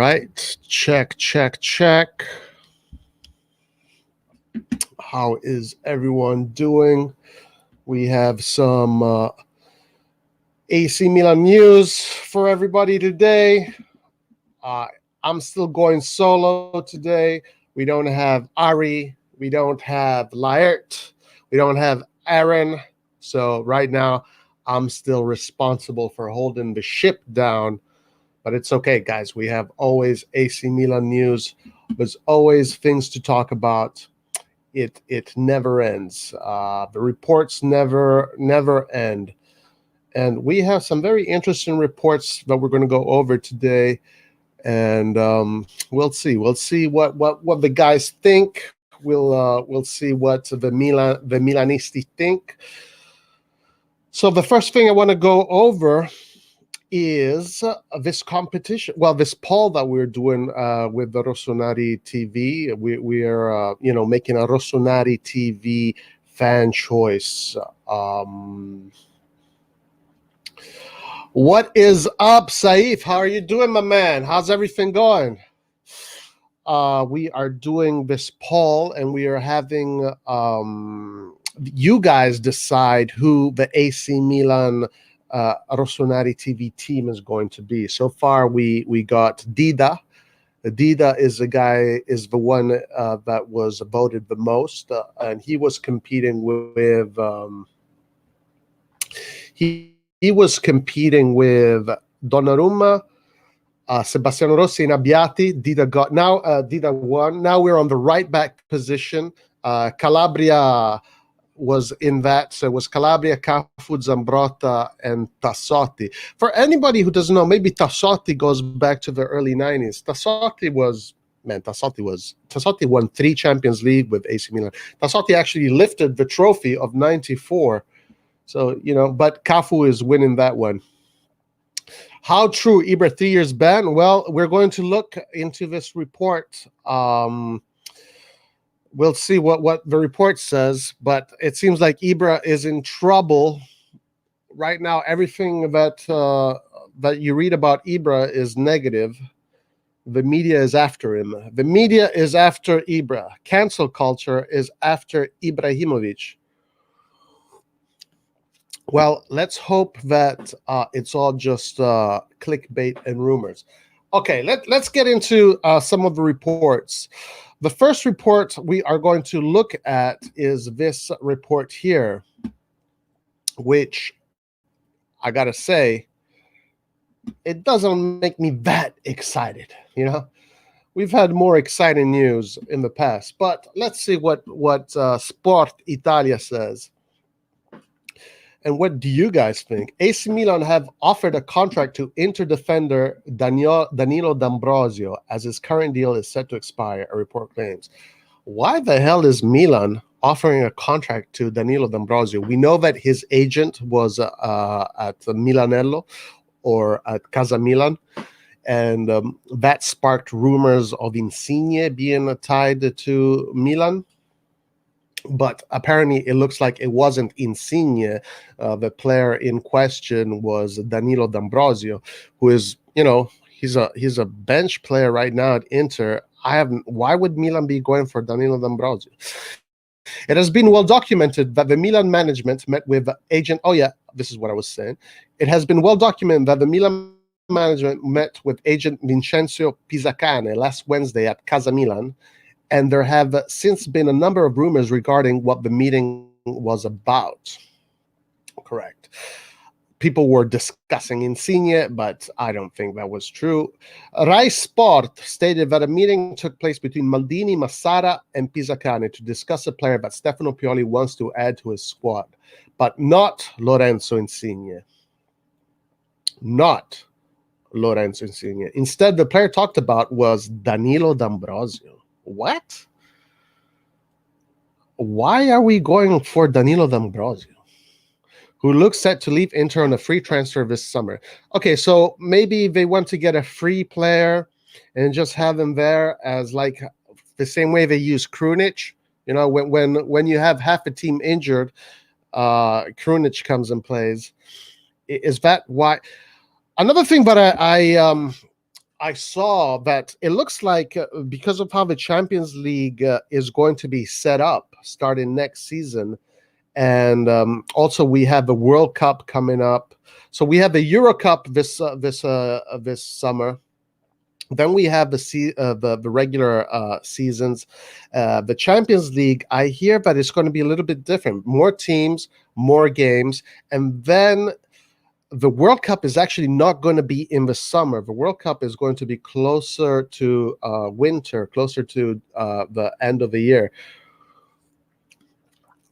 right. Check, check, check. How is everyone doing? We have some AC Milan news for everybody today. I'm still going solo today. We don't have Ari. We don't have Laert. We don't have Aaron. So right now, I'm still responsible for holding the ship down. But it's okay, guys. We have always AC Milan news. There's always things to talk about. It never ends. The reports never end. And we have some very interesting reports that we're going to go over today. And we'll see what the guys think. We'll see what the Milanisti think. So the first thing I want to go over is this competition. Well, this poll that we're doing with the Rossoneri TV. We are making a Rossoneri TV fan choice. What is up, Saif? How are you doing, my man? How's everything going? We are doing this poll, and we are having you guys decide who the AC Milan Rossoneri TV team is going to be. So far, we got Dida. Dida is the one that was voted the most, and he was competing with he was competing with Donnarumma, Sebastiano Rossi, and Abbiati. Dida won. Now we're on the right back position. Calabria was in that. So it was Calabria, Cafu, Zambrotta, and Tassotti. For anybody who doesn't know, maybe Tassotti goes back to the early 90s. Tassotti won 3 Champions League with AC Milan. Tassotti actually lifted the trophy of 94. So, but Cafu is winning that one. How true, Ibra 3 years ban? Well, we're going to look into this report. We'll see what the report says, but it seems like Ibra is in trouble right now. Everything that you read about Ibra is negative. The media is after him. The media is after Ibra. Cancel culture is after Ibrahimovic. Well, let's hope that it's all just clickbait and rumors. Okay, let's get into some of the reports. The first report we are going to look at is this report here, which I gotta say, it doesn't make me that excited. We've had more exciting news in the past, but let's see what Sport Italia says. And what do you guys think? AC Milan have offered a contract to Inter defender Danilo D'Ambrosio as his current deal is set to expire, a report claims. Why the hell is Milan offering a contract to Danilo D'Ambrosio? We know that his agent was at Milanello or at Casa Milan, and that sparked rumors of Insigne being tied to Milan. But apparently, it looks like it wasn't Insigne. The player in question was Danilo D'Ambrosio, who is, he's a bench player right now at Inter. Why would Milan be going for Danilo D'Ambrosio? It has been well documented that the Milan management met with agent. Oh yeah, this is what I was saying. It has been well documented that the Milan management met with agent Vincenzo Pisacane last Wednesday at Casa Milan. And there have since been a number of rumors regarding what the meeting was about. Correct. People were discussing Insigne, but I don't think that was true. Rai Sport stated that a meeting took place between Maldini, Massara, and Pisacane to discuss a player that Stefano Pioli wants to add to his squad, but not Lorenzo Insigne. Not Lorenzo Insigne. Instead, the player talked about was Danilo D'Ambrosio. What? Why are we going for Danilo D'Ambrosio, who looks set to leave Inter on a free transfer this summer? Okay, so maybe they want to get a free player and just have him there as like the same way they use Krunic. When you have half a team injured, Krunic comes and plays. Is that why? Another thing that I saw that it looks like because of how the Champions League is going to be set up starting next season, and also we have the World Cup coming up. So we have the Euro Cup this summer. Then we have the regular seasons. The Champions League, I hear that it's going to be a little bit different. More teams, more games, and then the World Cup is actually not going to be in the summer. The World Cup is going to be closer to winter, closer to the end of the year.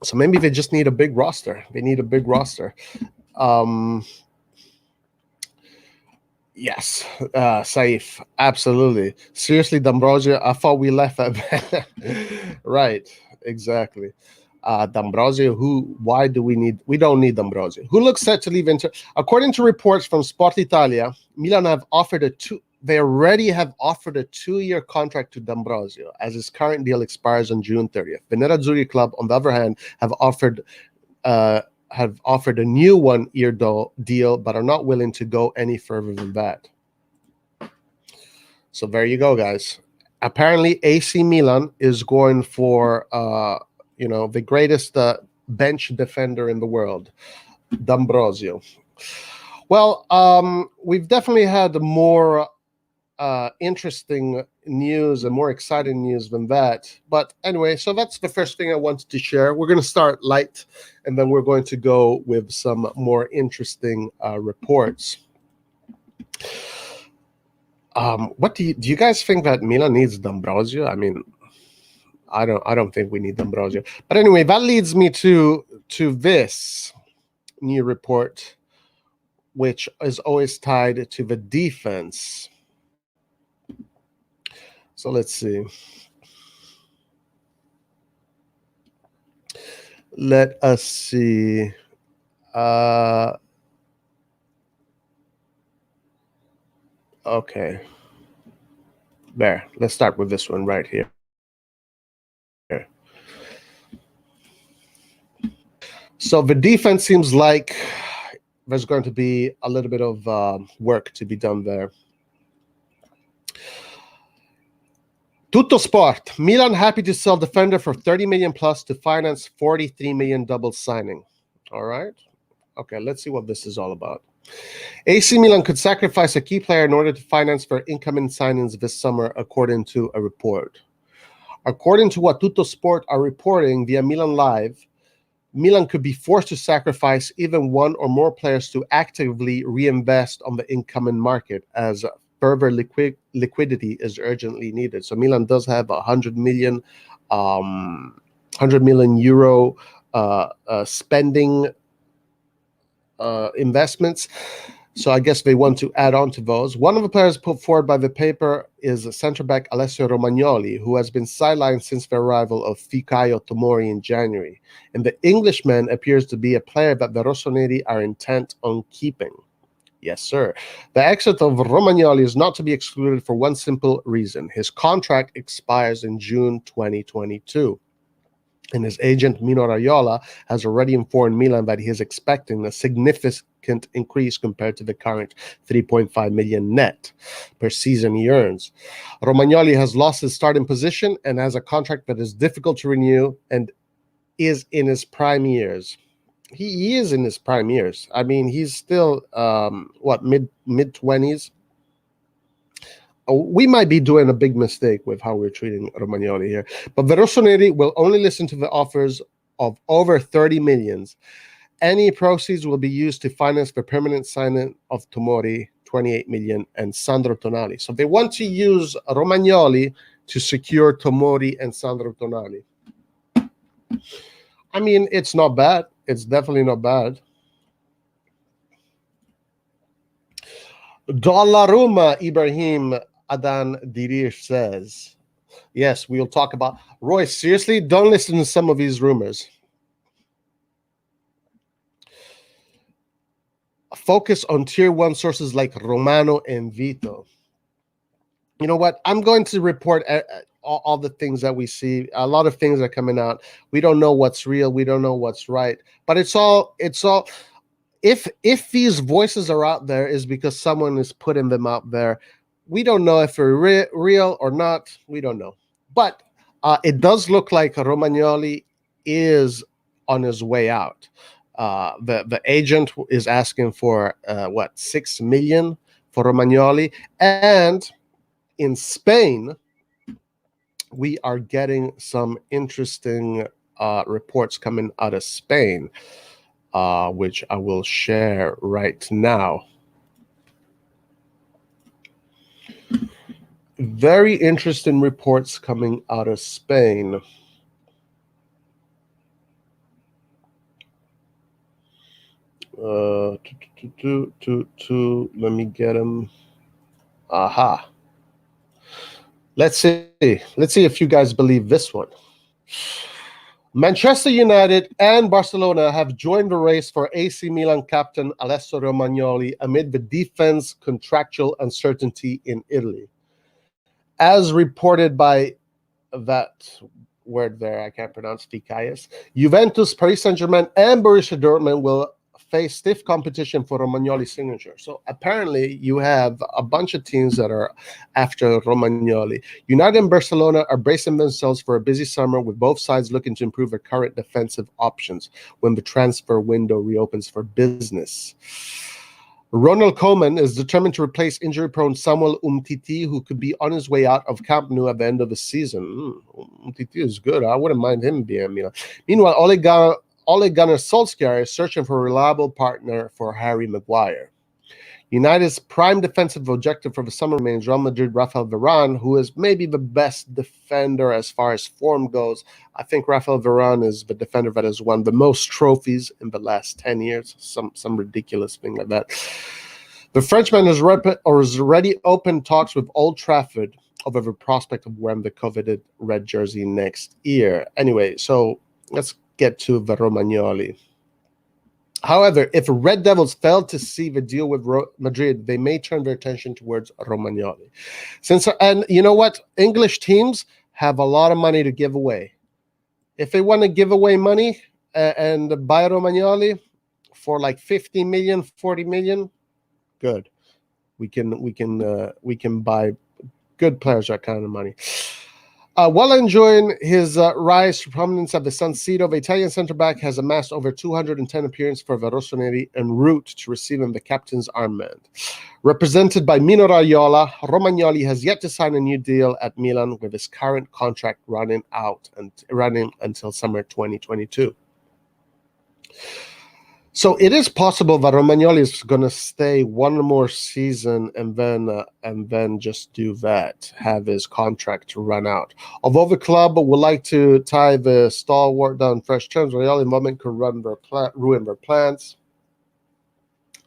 So maybe they just need a big roster. They need a big roster. Yes, Saif, absolutely. Seriously, D'Ambrosio, I thought we left that. Right, exactly. D'Ambrosio, why do we don't need D'Ambrosio. Who looks set to leave Inter? According to reports from Sport Italia, Milan they already have offered a 2-year contract to D'Ambrosio, as his current deal expires on June 30th. The Nerazzurri club, on the other hand, have offered a new 1-year deal, but are not willing to go any further than that. So there you go, guys. Apparently, AC Milan is going for the greatest bench defender in the world, D'Ambrosio. Well, we've definitely had more interesting news and more exciting news than that. But anyway, so that's the first thing I wanted to share. We're going to start light, and then we're going to go with some more interesting reports. What do you guys think that Milan needs D'Ambrosio? I mean, I don't think we need D'Ambrosio. But anyway, that leads me to this new report, which is always tied to the defense. So let's see. Let us see. Okay. There. Let's start with this one right here. So the defense seems like there's going to be a little bit of work to be done there. Tutto Sport. Milan happy to sell defender for 30 million plus to finance 43 million double signing. All right. Okay, let's see what this is all about. AC Milan could sacrifice a key player in order to finance their incoming signings this summer, according to a report. According to what Tutto Sport are reporting via Milan Live, Milan could be forced to sacrifice even one or more players to actively reinvest on the incoming market, as further liquidity is urgently needed. So Milan does have 100 million euro spending investments. So I guess they want to add on to those. One of the players put forward by the paper is centre back Alessia Romagnoli, who has bin sidelined since the arrival of Fikayo Tomori in January. And the Englishman appears to be a player that the Rossoneri are intent on keeping. Yes, sir. The exit of Romagnoli is not to be excluded for one simple reason. His contract expires in June 2022. And his agent, Mino Raiola, has already informed Milan that he is expecting a significant increase compared to the current 3.5 million net per season he earns. Romagnoli has lost his starting position and has a contract that is difficult to renew and is in his prime years. He is in his prime years. I mean, he's still, mid-20s? We might be doing a big mistake with how we're treating Romagnoli here. But the Rossoneri will only listen to the offers of over 30 millions. Any proceeds will be used to finance the permanent signing of Tomori, 28 million, and Sandro Tonali. So they want to use Romagnoli to secure Tomori and Sandro Tonali. I mean, it's not bad. It's definitely not bad. Dollaruma Ibrahim Adan Dirish says, yes, we'll talk about Roy. Seriously, don't listen to some of these rumors. Focus on tier 1 sources like Romano and Vito. You know what? I'm going to report all the things that we see. A lot of things are coming out. We don't know what's real. We don't know what's right. But it's all. If these voices are out there, is because someone is putting them out there. we don't know if they're real or not. We don't know. But it does look like Romagnoli is on his way out. The agent is asking for 6 million for Romagnoli, and in Spain we are getting some interesting reports coming out of Spain, which I will share right now. Very interesting reports coming out of Spain. Let me get them. Aha. Let's see if you guys believe this one. Manchester United and Barcelona have joined the race for AC Milan captain Alessia Romagnoli amid the defense contractual uncertainty in Italy. As reported by that word there, I can't pronounce, Ficayas, Juventus, Paris Saint-Germain, and Borussia Dortmund will face stiff competition for Romagnoli's signature. So apparently you have a bunch of teams that are after Romagnoli. United and Barcelona are bracing themselves for a busy summer, with both sides looking to improve their current defensive options when the transfer window reopens for business. Ronald Koeman is determined to replace injury-prone Samuel Umtiti, who could be on his way out of Camp Nou at the end of the season. Umtiti is good. I wouldn't mind him being Milan. Meanwhile, Ole Gunnar Solskjaer is searching for a reliable partner for Harry Maguire. United's prime defensive objective for the summer remains Real Madrid Rafael Varane, who is maybe the best defender as far as form goes. I think Rafael Varane is the defender that has won the most trophies in the last 10 years, some ridiculous thing like that. The Frenchman has already opened talks with Old Trafford over the prospect of wearing the coveted red jersey next year. Anyway, so let's get to the Romagnoli. However, if Red Devils fail to see the deal with Madrid, they may turn their attention towards Romagnoli. And you know what? English teams have a lot of money to give away. If they want to give away money and buy Romagnoli for like 50 million, 40 million, good. We can buy good players that kind of money. While enjoying his rise to prominence at the San Siro, the Italian centre-back has amassed over 210 appearances for the Rossoneri en route to receiving the captain's armband. Represented by Mino Raiola, Romagnoli has yet to sign a new deal at Milan, with his current contract running until summer 2022. So it is possible that Romagnoli is going to stay one more season and then just do that, have his contract run out. Although the club would like to tie the stalwart down fresh terms, Royal involvement could ruin their plans.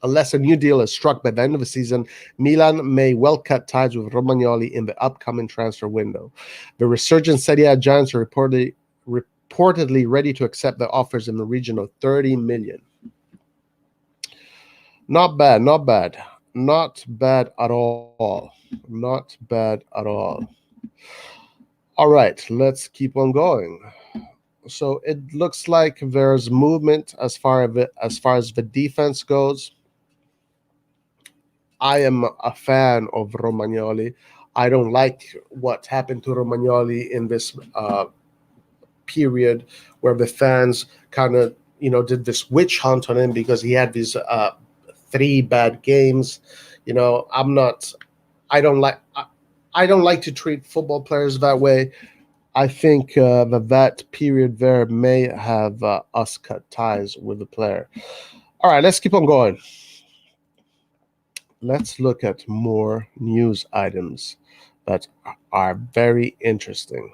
Unless a new deal is struck by the end of the season, Milan may well cut ties with Romagnoli in the upcoming transfer window. The resurgent Serie A giants are reportedly ready to accept the offers in the region of 30 million. Not bad at all. Not bad at all. All right, let's keep on going. So it looks like there's movement as far as the defense goes. I am a fan of Romagnoli. I don't like what happened to Romagnoli in this period, where the fans kind of did this witch hunt on him because he had these 3 bad games. I don't like to treat football players that way. I think that period there may have us cut ties with the player. All right, let's keep on going. Let's look at more news items that are very interesting.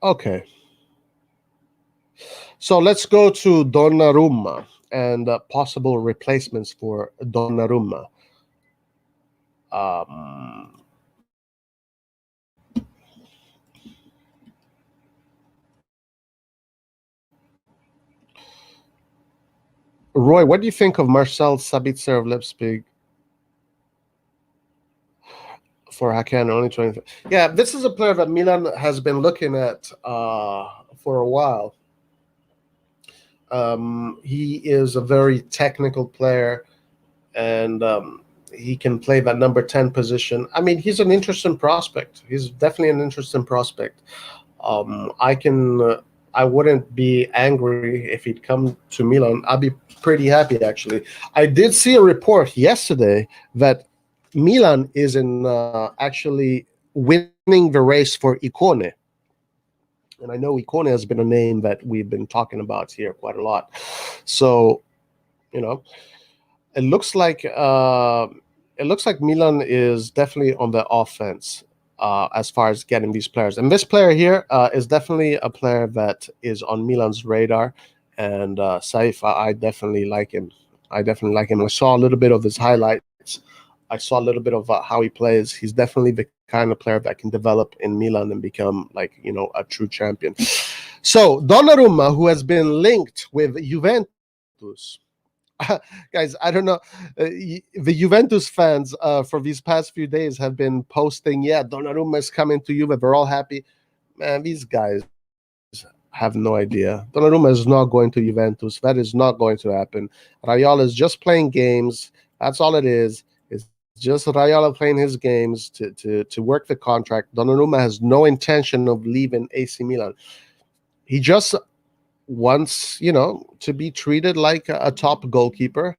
Okay. So let's go to Donnarumma and possible replacements for Donnarumma. Roy, what do you think of Marcel Sabitzer of Leipzig for Hakan, only 20? Yeah, this is a player that Milan has been looking at for a while. He is a very technical player, and he can play that number 10 position. I mean, he's an interesting prospect. He's definitely an interesting prospect. I wouldn't be angry if he'd come to Milan. I'd be pretty happy, actually. I did see a report yesterday that Milan is in actually winning the race for Icone. And I know Icone has been a name that we've been talking about here quite a lot. So, you know, it looks like Milan is definitely on the offense as far as getting these players. And this player here is definitely a player that is on Milan's radar. And Saif, I definitely like him. I saw a little bit of his highlights. I saw a little bit of how he plays. He's definitely the kind of player that can develop in Milan and become a true champion. So Donnarumma, who has been linked with Juventus. Guys, I don't know. The Juventus fans for these past few days have been posting, yeah, Donnarumma is coming to Juve. They're all happy. Man, these guys have no idea. Donnarumma is not going to Juventus. That is not going to happen. Raiola is just playing games. That's all it is. It's just Raiola playing his games to work the contract. Donnarumma has no intention of leaving AC Milan. He just wants, to be treated like a top goalkeeper.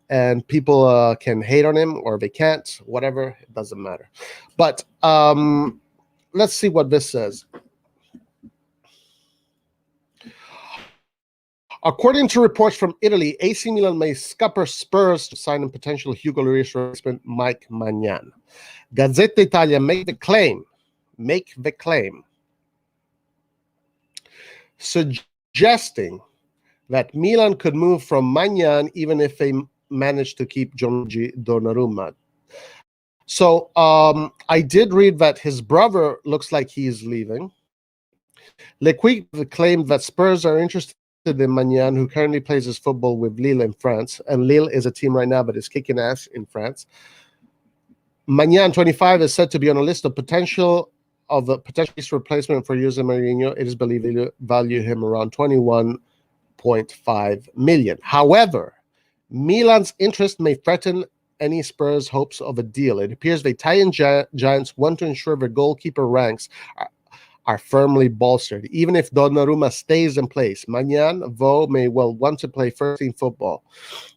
And people can hate on him or they can't, whatever, it doesn't matter. But let's see what this says. According to reports from Italy, AC Milan may scupper Spurs to sign a potential Hugo Lloris replacement Mike Maignan. Gazzetta Italia make the claim, suggesting that Milan could move from Maignan even if they managed to keep Gianluigi Donnarumma. So I did read that his brother looks like he is leaving. L'Equipe claimed that Spurs are interested in Maignan, who currently plays his football with Lille in France. And Lille is a team right now that is kicking ass in France. Maignan, 25, is said to be on a list of potential replacement for Jose Mourinho. It is believed they value him around 21.5 million. However, Milan's interest may threaten any Spurs' hopes of a deal. It appears the Italian giants want to ensure their goalkeeper ranks are firmly bolstered. Even if Donnarumma stays in place, Maignan, though, may well want to play first-team football.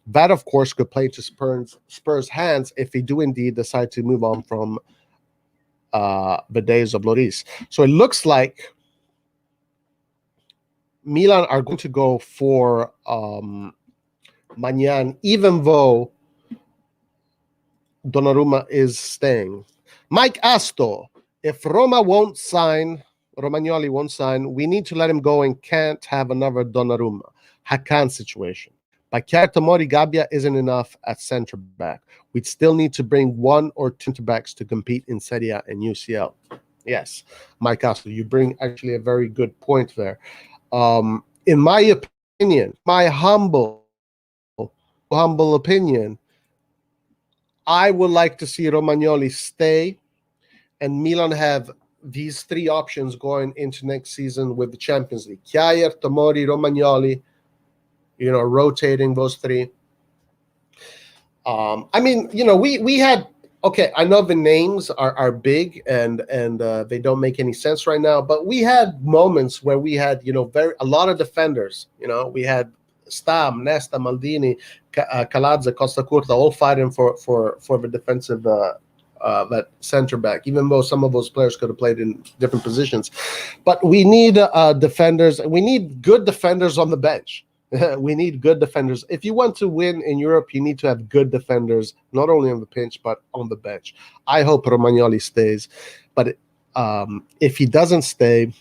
That, of course, could play to Spurs' hands if they do indeed decide to move on from the days of Lloris. So it looks like Milan are going to go for Maignan, even though Donnarumma is staying. Mike Asto, if Romagnoli won't sign, we need to let him go and can't have another Donnarumma. Hakan situation. Bacchiar Tomori Gabbia isn't enough at center back. We'd still need to bring one or two center backs to compete in Serie A and UCL. Yes, Mike Asto, you bring actually a very good point there. In my opinion, my humble opinion, I would like to see Romagnoli stay and Milan have these three options going into next season with the Champions League. Kjaer, Tomori, Romagnoli, rotating those three. I mean, we had, okay, I know the names are big and they don't make any sense right now, but we had moments where we had, a lot of defenders. We had Stam, Nesta, Maldini, Calazza, Costa Curta, all fighting for the defensive that center back, even though some of those players could have played in different positions. But we need defenders. We need good defenders on the bench. We need good defenders. If you want to win in Europe, you need to have good defenders, not only on the pitch, but on the bench. I hope Romagnoli stays. But if he doesn't stay,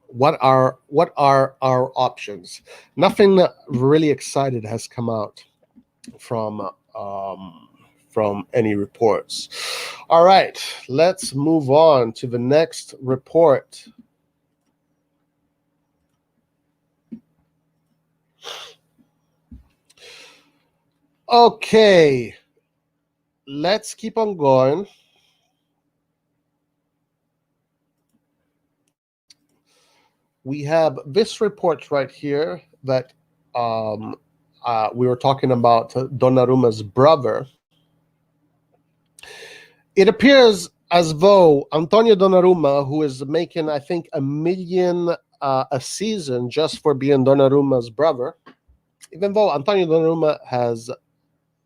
what are our options? Nothing really excited has come out from any reports. All right, let's move on to the next report. Okay, let's keep on going. we have this report right here that we were talking about Donnarumma's brother. It appears as though Antonio Donnarumma, who is making, I think, $1 million a season just for being Donnarumma's brother, even though Antonio Donnarumma has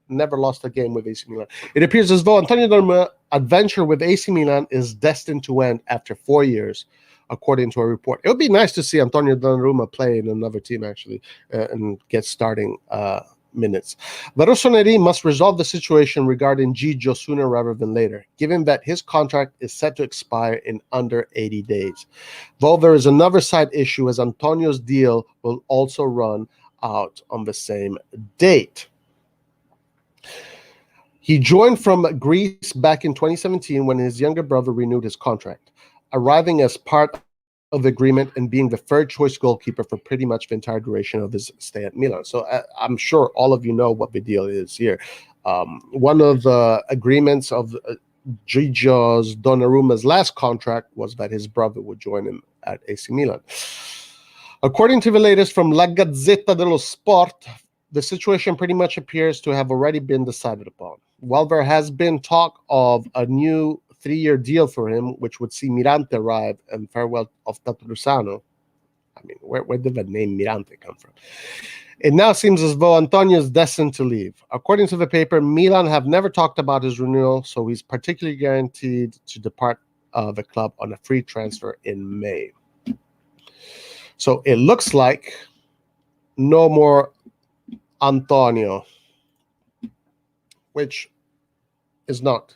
never lost a game with AC Milan. It appears as though Antonio Donnarumma's adventure with AC Milan is destined to end after 4 years, according to a report. It would be nice to see Antonio Donnarumma play in another team, actually, and get starting minutes. The Rossoneri must resolve the situation regarding Gigio sooner rather than later, given that his contract is set to expire in under 80 days. Though there is another side issue, as Antonio's deal will also run out on the same date. He joined from Greece back in 2017 when his younger brother renewed his contract, arriving as part of the agreement and being the third choice goalkeeper for pretty much the entire duration of his stay at Milan. So I'm sure all of you know what the deal is here. One of the agreements of Gigio Donnarumma's last contract was that his brother would join him at AC Milan. According to the latest from La Gazzetta dello Sport, the situation pretty much appears to have already been decided upon. While there has been talk of a new 3-year deal for him, which would see Mirante arrive and farewell of Tatarusano. I mean, where did the name Mirante come from? It now seems as though Antonio is destined to leave. According to the paper, Milan have never talked about his renewal, so he's particularly guaranteed to depart the club on a free transfer in May. So it looks like no more Antonio, which is not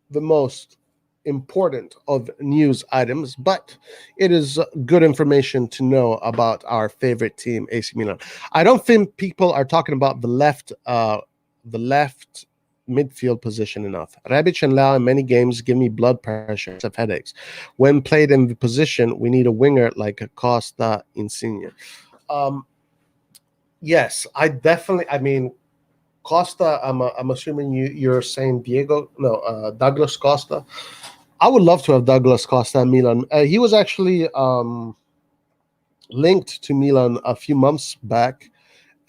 the most important of news items, but it is good information to know about our favorite team, AC Milan. I don't think people are talking about the left midfield position enough. Rebic and Lau in many games give me blood pressure and headaches. When played in the position, we need a winger like Costa Insigne. Yes, I mean, Costa, I'm assuming you're saying Douglas Costa. I would love to have Douglas Costa at Milan. He was actually linked to Milan a few months back,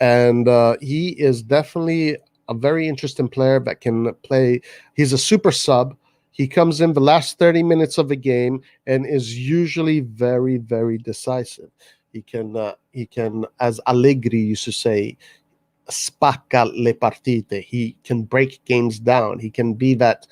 and he is definitely a very interesting player that can play. He's a super sub. He comes in the last 30 minutes of the game and is usually very, very decisive. He can, as Allegri used to say, spacca le partite. He can break games down. He can be that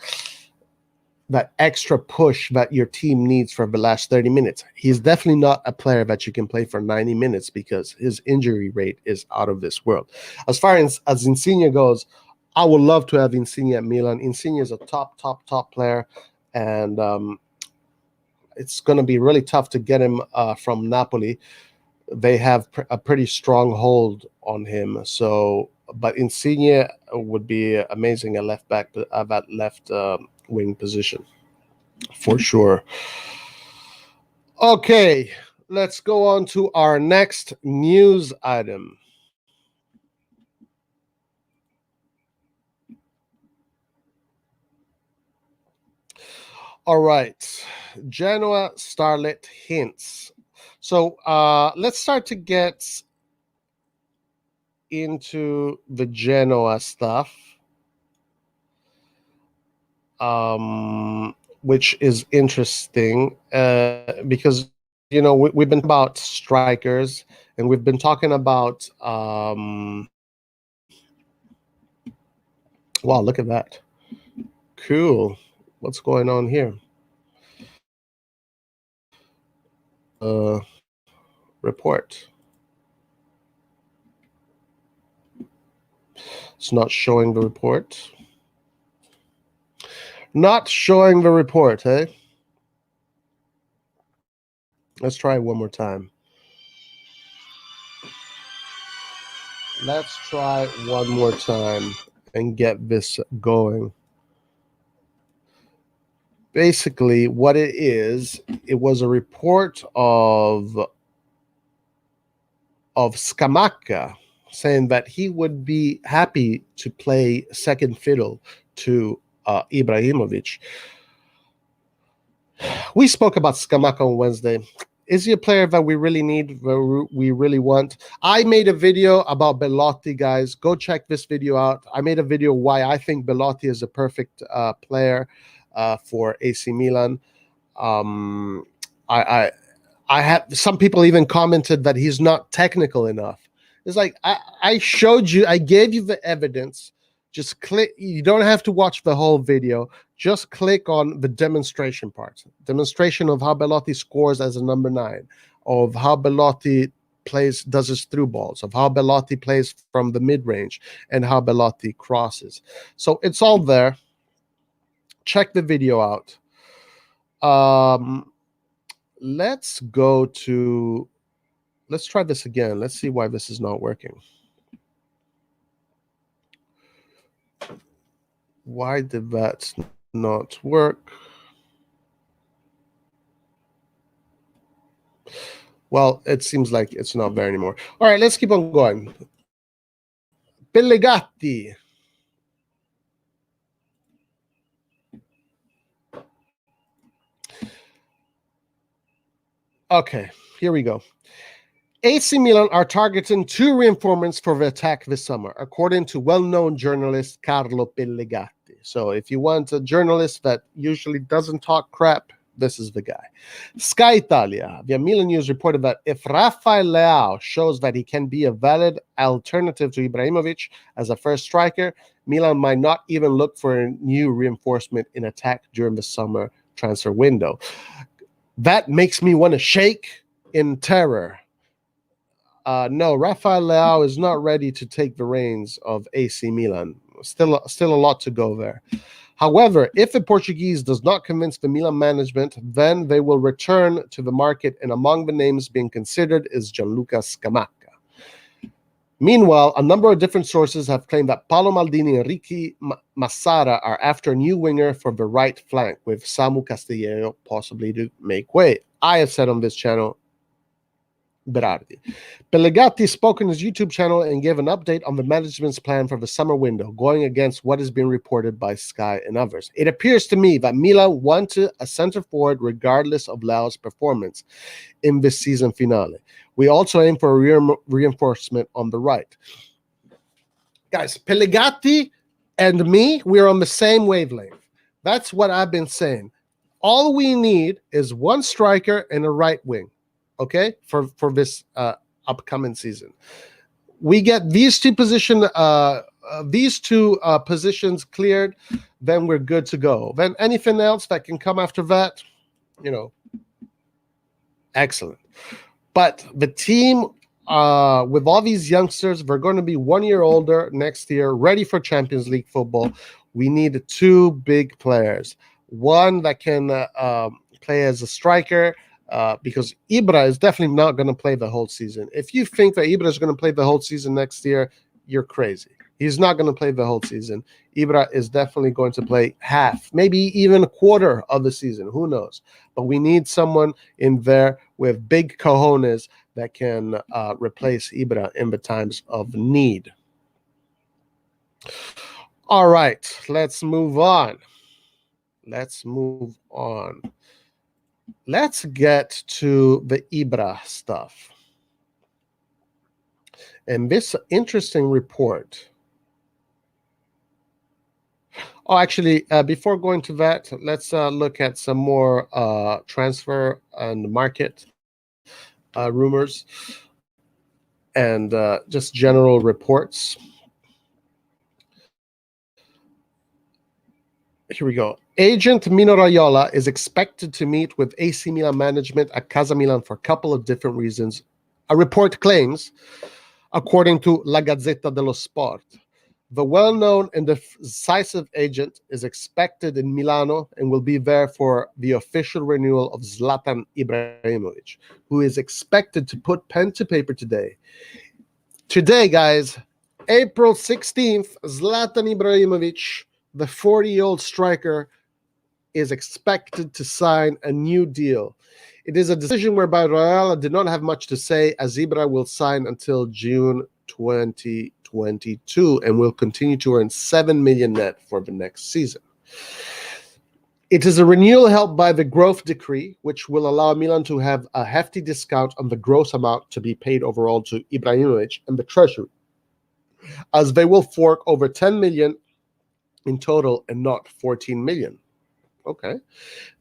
extra push that your team needs for the last 30 minutes. He's definitely not a player that you can play for 90 minutes because his injury rate is out of this world. As far as Insigne goes, I would love to have Insigne at Milan. Insigne is a top player, and it's going to be really tough to get him from Napoli. They have a pretty strong hold on him. So, but Insigne would be amazing at left back, at left wing position, for sure. Okay, let's go on to our next news item. All right, Genoa starlet hints. So let's start to get into the Genoa stuff, which is interesting because, you know, we've been about strikers and we've been talking about wow, look at that. Cool. What's going on here? Report. It's not showing the report. Not showing the report, eh? Let's try it one more time. Let's try one more time and get this going. Basically, what it is, it was a report of Scamacca saying that he would be happy to play second fiddle to Ibrahimovic. We spoke about Scamacca on Wednesday. is he a player that we really need, we really want? I made a video about Belotti, guys. Go check this video out. I made a video why I think Belotti is a perfect player for AC Milan. I have some people even commented that he's not technical enough. It's like I showed you, I gave you the evidence. Just click. You don't have to watch the whole video. Just click on the demonstration part. Demonstration of how Belotti scores as a number 9, of how Belotti does his through balls, of how Belotti plays from the mid range, and how Belotti crosses. So it's all there. Check the video out. Let's try this again. Let's see why this is not working. Why did that not work? Well, it seems like it's not there anymore. All right, let's keep on going. Pellegatti. Okay, here we go. AC Milan are targeting 2 reinforcements for the attack this summer, according to well-known journalist Carlo Pellegatti. So if you want a journalist that usually doesn't talk crap, this is the guy. Sky Italia, via Milan News, reported that if Rafael Leao shows that he can be a valid alternative to Ibrahimovic as a first striker, Milan might not even look for a new reinforcement in attack during the summer transfer window. That makes me want to shake in terror. No, Rafael Leao is not ready to take the reins of AC Milan. Still a lot to go there. However, if the Portuguese does not convince the Milan management, then they will return to the market, and among the names being considered is Gianluca Scamacca. Meanwhile, a number of different sources have claimed that Paolo Maldini and Ricky Massara are after a new winger for the right flank, with Samu Castillejo possibly to make way. I have said on this channel, Berardi. Pellegatti spoke on his YouTube channel and gave an update on the management's plan for the summer window, going against what has been reported by Sky and others. It appears to me that Milan wanted a center forward regardless of Leao's performance in this season finale. We also aim for a reinforcement on the right. Guys, Pellegatti and me, we're on the same wavelength. That's what I've been saying. All we need is one striker and a right wing. Okay, for this upcoming season, we get these two positions cleared, then we're good to go. Then anything else that can come after that, excellent. But the team, with all these youngsters, we're going to be 1 year older next year, ready for Champions League football. We need 2 big players, one that can play as a striker. Because Ibra is definitely not going to play the whole season. If you think that Ibra is going to play the whole season next year, you're crazy. He's not going to play the whole season. Ibra is definitely going to play half, maybe even a quarter of the season. Who knows? But we need someone in there with big cojones that can replace Ibra in the times of need. All right, let's move on. Let's get to the Ibra stuff. And this interesting report. Oh, actually, before going to that, let's look at some more transfer and market rumors and just general reports. Here we go. Agent Mino Raiola is expected to meet with AC Milan management at Casa Milan for a couple of different reasons. A report claims, according to La Gazzetta dello Sport, the well-known and decisive agent is expected in Milano and will be there for the official renewal of Zlatan Ibrahimovic, who is expected to put pen to paper today. Today, guys, April 16th, Zlatan Ibrahimovic, the 40-year-old striker, is expected to sign a new deal. It is a decision whereby Raiola did not have much to say, as Ibra will sign until June 2022 and will continue to earn $7 million net for the next season. It is a renewal helped by the growth decree, which will allow Milan to have a hefty discount on the gross amount to be paid overall to Ibrahimovic and the treasury, as they will fork over 10 million in total and not 14 million. Okay.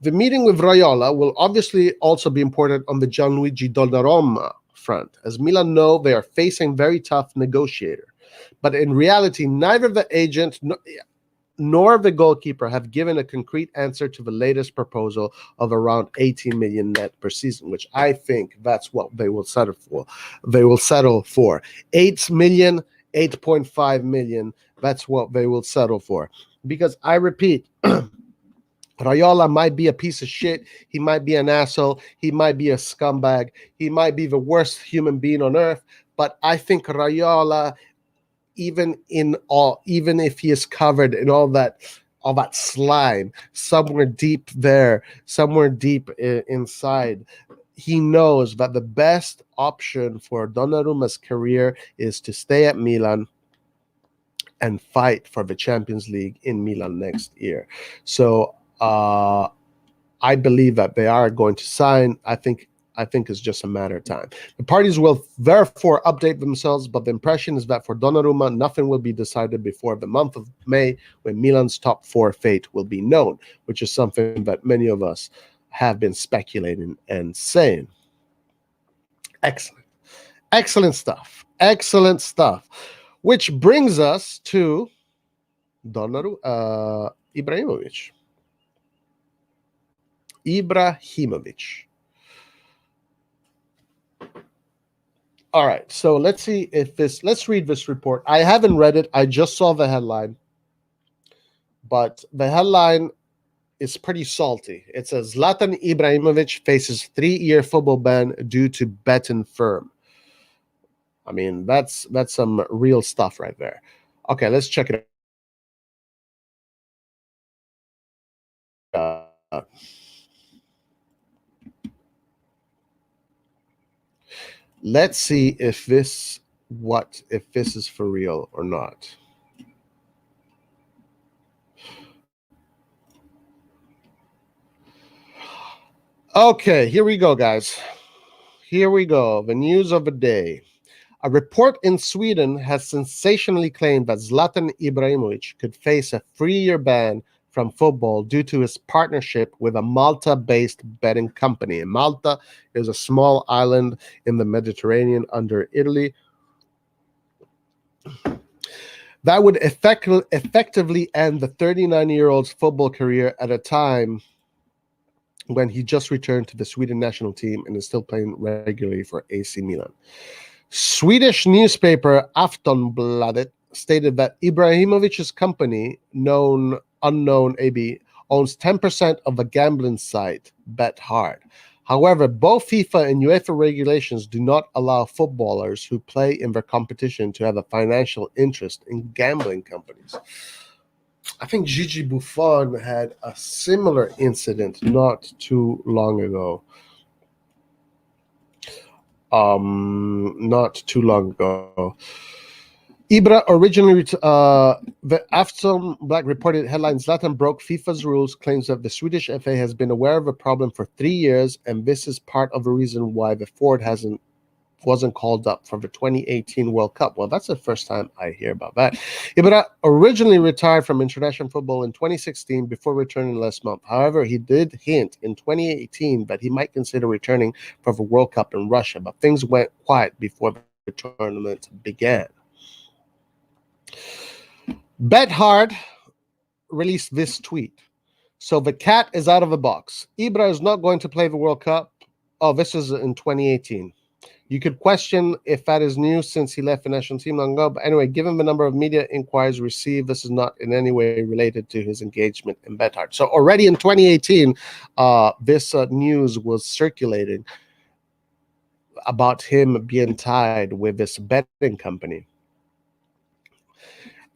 The meeting with Raiola will obviously also be important on the Gianluigi Donnarumma front, as Milan know they are facing very tough negotiator. But in reality, neither the agent nor the goalkeeper have given a concrete answer to the latest proposal of around 18 million net per season, which I think that's what they will settle for. They will settle for 8 million, 8.5 million. That's what they will settle for. Because I repeat, Raiola might be a piece of shit. He might be an asshole. He might be a scumbag. He might be the worst human being on earth. But I think Raiola, even if he is covered in all that slime, somewhere deep inside, he knows that the best option for Donnarumma's career is to stay at Milan and fight for the Champions League in Milan next year. So I believe that they are going to sign. I think it's just a matter of time. The parties will therefore update themselves, but the impression is that for Donnarumma, nothing will be decided before the month of May, when Milan's top four fate will be known, which is something that many of us have been speculating and saying. Excellent stuff. Which brings us to Ibrahimovic. All right, so let's read this report. I haven't read it. I just saw the headline. But the headline is pretty salty. It says, Zlatan Ibrahimovic faces 3-year football ban due to betting firm. I mean, that's some real stuff right there. Okay, let's check it out. Let's see if this is for real or not. Okay, here we go, guys. Here we go. The news of the day. A report in Sweden has sensationally claimed that Zlatan Ibrahimovic could face a 3-year ban from football due to his partnership with a Malta-based betting company. And Malta is a small island in the Mediterranean under Italy. That would effectively end the 39-year-old's football career at a time when he just returned to the Sweden national team and is still playing regularly for AC Milan. Swedish newspaper Aftonbladet stated that Ibrahimovic's company, unknown AB, owns 10% of the gambling site Bet Hard. However, both FIFA and UEFA regulations do not allow footballers who play in their competition to have a financial interest in gambling companies. I think Gigi Buffon had a similar incident not too long ago. Ibra originally, the Aftonbladet reported headline, Zlatan broke FIFA's rules, claims that the Swedish FA has been aware of a problem for 3 years, and this is part of the reason why the forward wasn't called up for the 2018 World Cup. Well, that's the first time I hear about that. Ibra originally retired from international football in 2016 before returning last month. However, he did hint in 2018 that he might consider returning for the World Cup in Russia, but things went quiet before the tournament began. Bet Hard released this tweet. So the cat is out of the box. Ibra is not going to play the World Cup. Oh, this is in 2018. You could question if that is new since he left the national team long ago. But anyway, given the number of media inquiries received, this is not in any way related to his engagement in Bet Hard. So already in 2018, this news was circulating about him being tied with this betting company.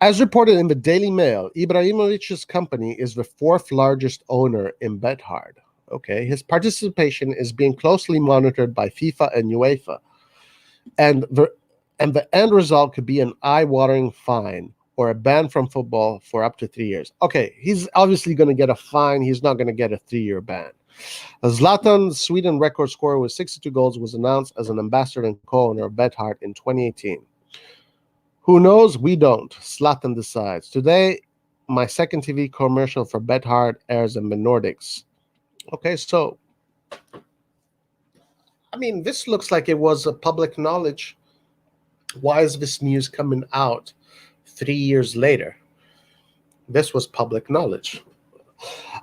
As reported in the Daily Mail, Ibrahimovic's company is the 4th largest owner in Bet Hard. Okay, his participation is being closely monitored by FIFA and UEFA, and the end result could be an eye-watering fine or a ban from football for up to 3 years. Okay, he's obviously going to get a fine. He's not going to get a 3-year ban. Zlatan, Sweden record scorer with 62 goals, was announced as an ambassador and co-owner of Bethard in 2018. Who knows? We don't. Zlatan decides. Today, my second TV commercial for Bethard airs in the Nordics. Okay, so, I mean, this looks like it was a public knowledge. Why is this news coming out 3 years later? This was public knowledge.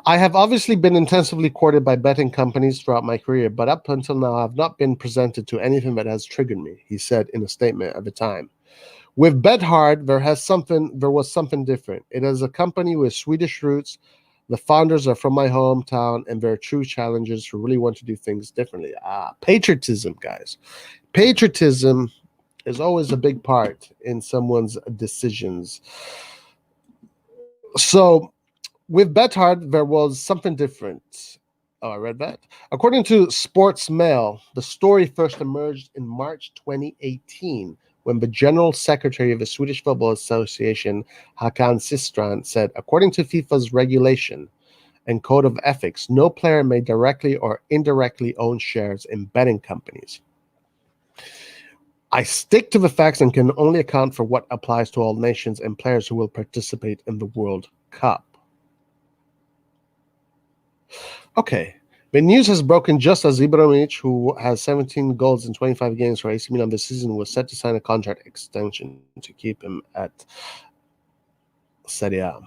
I have obviously been intensively courted by betting companies throughout my career, but up until now, I've not been presented to anything that has triggered me, he said in a statement at the time. With Bethard, there was something different. It is a company with Swedish roots. The founders are from my hometown, and they're true challengers who really want to do things differently. Patriotism, guys. Patriotism is always a big part in someone's decisions. So, with Bethard, there was something different. Oh, I read that. According to Sports Mail, the story first emerged in March 2018 when the General Secretary of the Swedish Football Association, Håkan Sistrand, said, according to FIFA's regulation and code of ethics, no player may directly or indirectly own shares in betting companies. I stick to the facts and can only account for what applies to all nations and players who will participate in the World Cup. Okay, the news has broken just as Ibrahimovic, who has 17 goals in 25 games for AC Milan this season, was set to sign a contract extension to keep him at Serie A.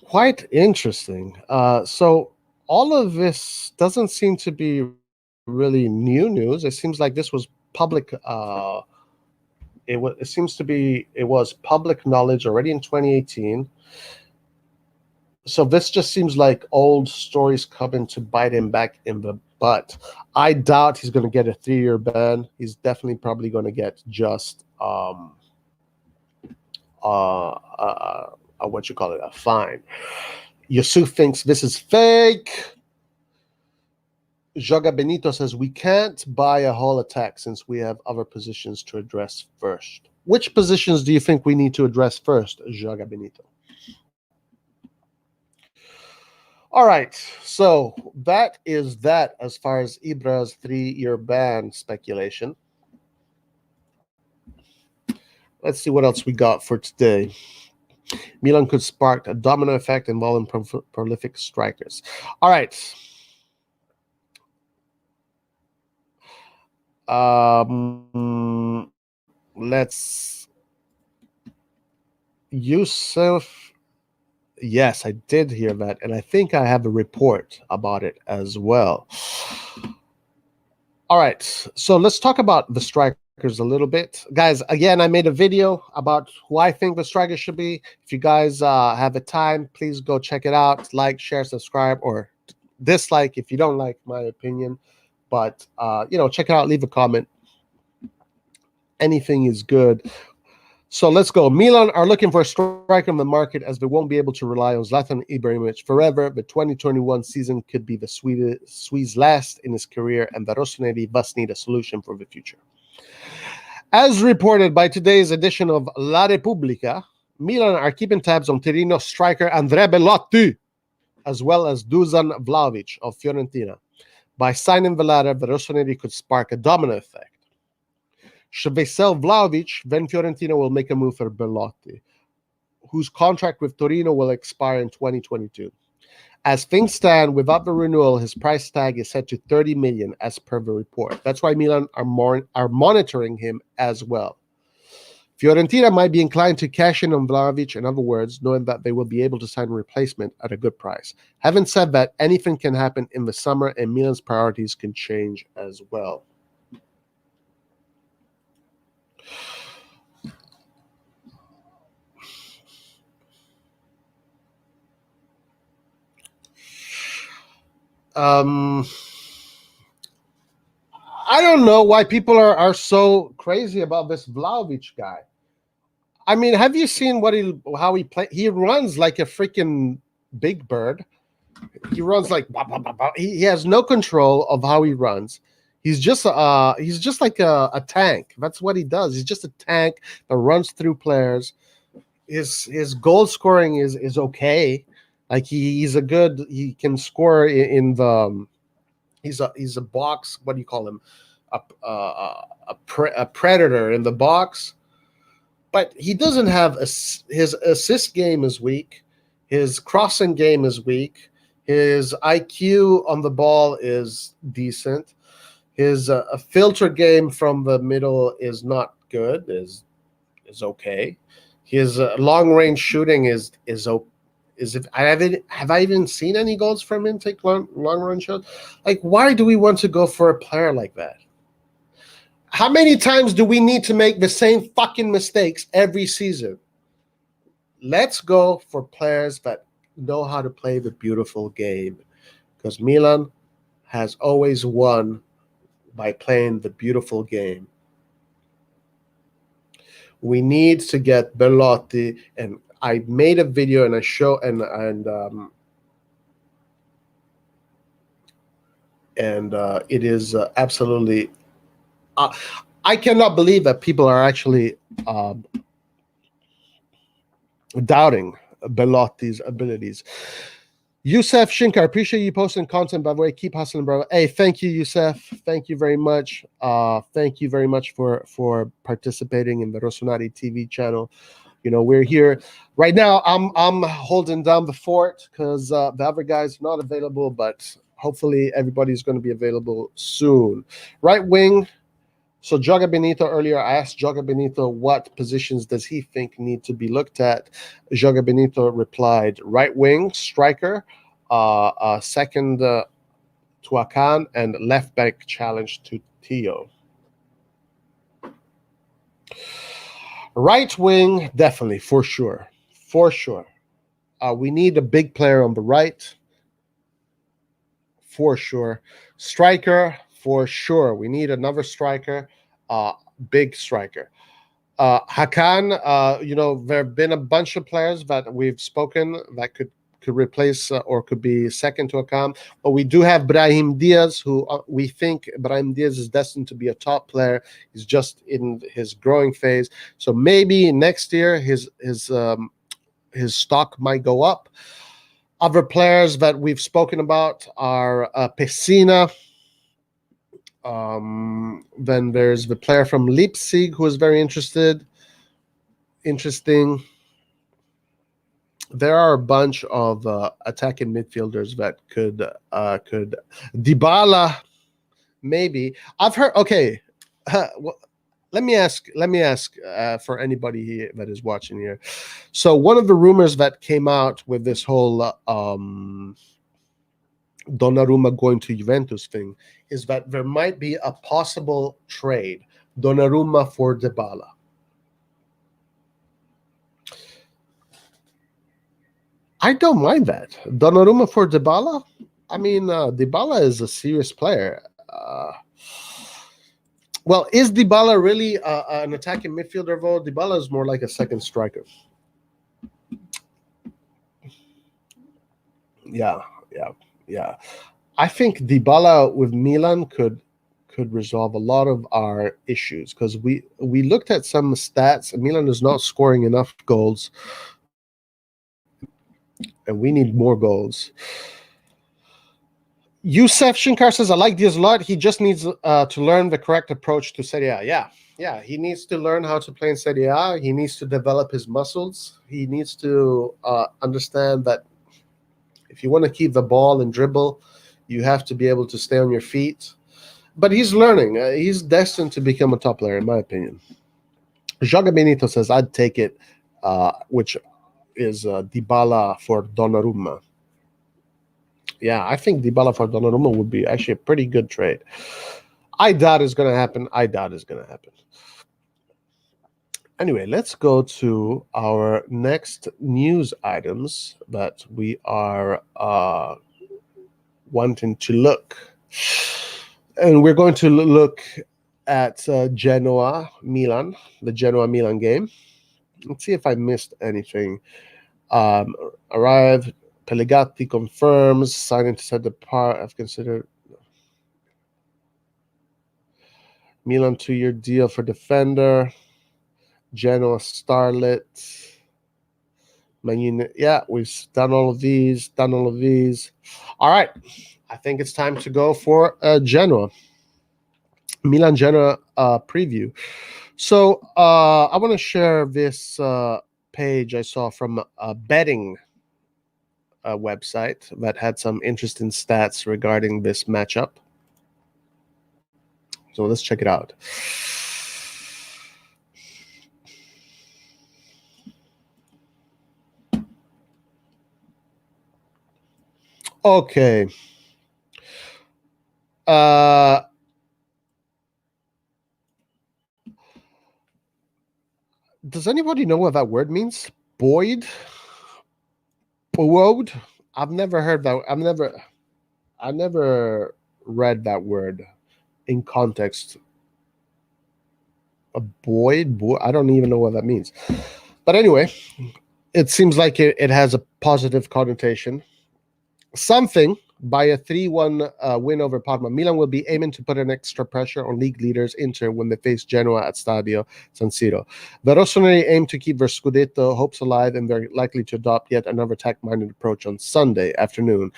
Quite interesting. So all of this doesn't seem to be really new news. It seems like this was public. It was public knowledge already in 2018. So this just seems like old stories coming to bite him back in the butt. I doubt he's going to get a 3-year ban. He's definitely probably going to get just a fine. Yusuf thinks this is fake. Joga Benito says, we can't buy a whole attack since we have other positions to address first. Which positions do you think we need to address first, Joga Benito? All right, so that is that as far as Ibra's 3-year ban speculation. Let's see what else we got for today. Milan could spark a domino effect involving prolific strikers. All right. Let's Yusuf. Yes, I did hear that, and I think I have a report about it as well. All right, so let's talk about the strikers a little bit. Guys, again, I made a video about who I think the strikers should be. If you guys have the time, please go check it out. Like, share, subscribe, or dislike if you don't like my opinion. But, check it out, leave a comment. Anything is good. So let's go. Milan are looking for a striker in the market as they won't be able to rely on Zlatan Ibrahimovic forever. The 2021 season could be the Swede's last in his career, and the Rossoneri thus need a solution for the future. As reported by today's edition of La Repubblica, Milan are keeping tabs on Torino striker Andrea Bellotti, as well as Dusan Vlahovic of Fiorentina. By signing the latter, the Rossoneri could spark a domino effect. Should they sell Vlahovic, then Fiorentina will make a move for Bellotti, whose contract with Torino will expire in 2022. As things stand, without the renewal, his price tag is set to 30 million as per the report. That's why Milan are monitoring him as well. Fiorentina might be inclined to cash in on Vlahovic, in other words, knowing that they will be able to sign a replacement at a good price. Having said that, anything can happen in the summer, and Milan's priorities can change as well. I don't know why people are so crazy about this Vlahovic guy. I mean, have you seen how he plays? He runs like a freaking big bird. He runs like he has no control of how he runs. He's just like a tank. That's what he does. He's just a tank that runs through players. His goal scoring is okay. Like he's a good. He can score in the. He's a box. What do you call him? A predator in the box. But he doesn't have his assist game is weak. His crossing game is weak. His IQ on the ball is decent. His filter game from the middle is not good. Is okay. His long range shooting is if have I even seen any goals from him take long range shots? Like, why do we want to go for a player like that? How many times do we need to make the same fucking mistakes every season? Let's go for players that know how to play the beautiful game, because Milan has always won by playing the beautiful game. We need to get Belotti, and I made a video and I show and it is absolutely. I cannot believe that people are actually doubting Belotti's abilities. Youssef Shinkar, appreciate you posting content, by the way. Keep hustling, bro. Hey, thank you, Youssef. Thank you very much. Thank you very much for participating in the Rossoneri TV channel. You know, we're here right now. I'm holding down the fort because the other guy's not available, but hopefully everybody's going to be available soon. Right wing. So Joga Benito earlier, I asked Joga Benito what positions does he think need to be looked at. Joga Benito replied, right wing, striker, second to Akan, and left back challenge to Tio. Right wing, definitely, for sure. For sure. We need a big player on the right. For sure. Striker, for sure. We need another striker, big striker. Hakan, you know, there have been a bunch of players that we've spoken that could replace or could be second to Hakan. But we do have Brahim Diaz, who we think Brahim Diaz is destined to be a top player. He's just in his growing phase. So maybe next year his stock might go up. Other players that we've spoken about are Pessina. Then there's the player from Leipzig who is very interesting. There are a bunch of attacking midfielders that could Dybala, maybe. I've heard. Okay, well, let me ask for anybody here that is watching here. So one of the rumors that came out with this whole Donnarumma going to Juventus thing is that there might be a possible trade, Donnarumma for Dybala. I don't mind that. Donnarumma for Dybala? I mean, Dybala is a serious player. Well, is Dybala really an attacking midfielder, though? Dybala is more like a second striker. Yeah. I think Dybala with Milan could resolve a lot of our issues, because we looked at some stats. Milan is not scoring enough goals, and we need more goals. Youssef Shinkar says, I like Diaz a lot. He just needs to learn the correct approach to Serie A. Yeah. He needs to learn how to play in Serie A. He needs to develop his muscles. He needs to understand that if you want to keep the ball and dribble, you have to be able to stay on your feet. But he's learning. He's destined to become a top player, in my opinion. Joga Benito says, I'd take it, which is Dybala for Donnarumma. Yeah, I think Dybala for Donnarumma would be actually a pretty good trade. I doubt it's going to happen. Anyway, let's go to our next news items that we are wanting to look. And we're going to look at Genoa Milan, the Genoa Milan game. Let's see if I missed anything. Arrived. Pellegatti confirms signing to set the part. I've considered. Milan 2-year deal for defender. Genoa starlet. Yeah, we've done all of these. All right. I think it's time to go for Genoa. Milan Genoa preview. So I want to share this page I saw from a betting website that had some interesting stats regarding this matchup. So let's check it out. Okay. Does anybody know what that word means? Boyd? Buode? I've never heard that. I never read that word in context. A Boyd? I don't even know what that means. But anyway, it seems like it has a positive connotation. Something by a 3-1 win over Parma. Milan will be aiming to put an extra pressure on league leaders Inter when they face Genoa at Stadio San Siro. The Rossoneri aim to keep their Scudetto hopes alive, and they're likely to adopt yet another attack-minded approach on Sunday afternoon.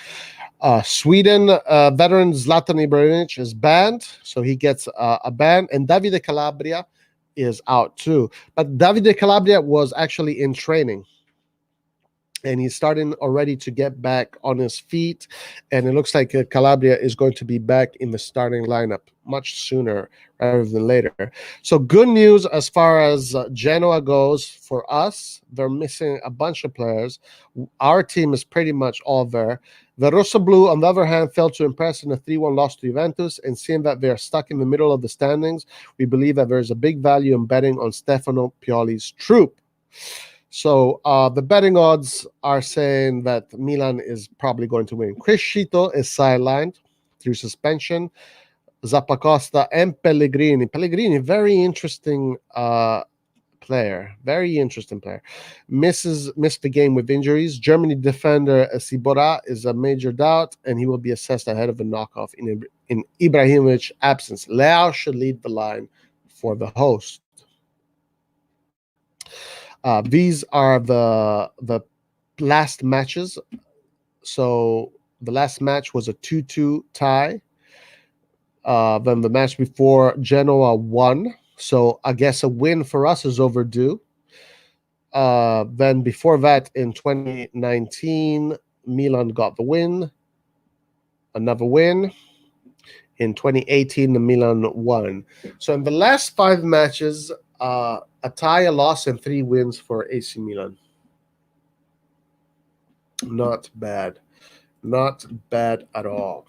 Sweden veteran Zlatan Ibrahimovic is banned, so he gets a ban, and Davide Calabria is out too. But Davide Calabria was actually in training, and he's starting already to get back on his feet, and it looks like Calabria is going to be back in the starting lineup much sooner rather than later. So good news as far as Genoa goes for us. They're missing a bunch of players. Our team is pretty much all there. The Rossoblù, on the other hand, failed to impress in a 3-1 loss to Juventus, and seeing that they're stuck in the middle of the standings, we believe that there's a big value in betting on Stefano Pioli's troop. So the betting odds are saying that Milan is probably going to win. Crescito is sidelined through suspension. Zappacosta and Pellegrini. Pellegrini, very interesting player. Very interesting player. Missed the game with injuries. Germany defender Sibora is a major doubt, and he will be assessed ahead of the knockoff in Ibrahimovic's absence. Leao should lead the line for the host. These are the last matches. So the last match was a 2-2 tie. Then the match before, Genoa won. So I guess a win for us is overdue. Then before that, in 2019, Milan got the win. Another win. In 2018, the Milan won. So in the last 5 matches, a tie, a loss, and 3 wins for AC Milan. Not bad. Not bad at all.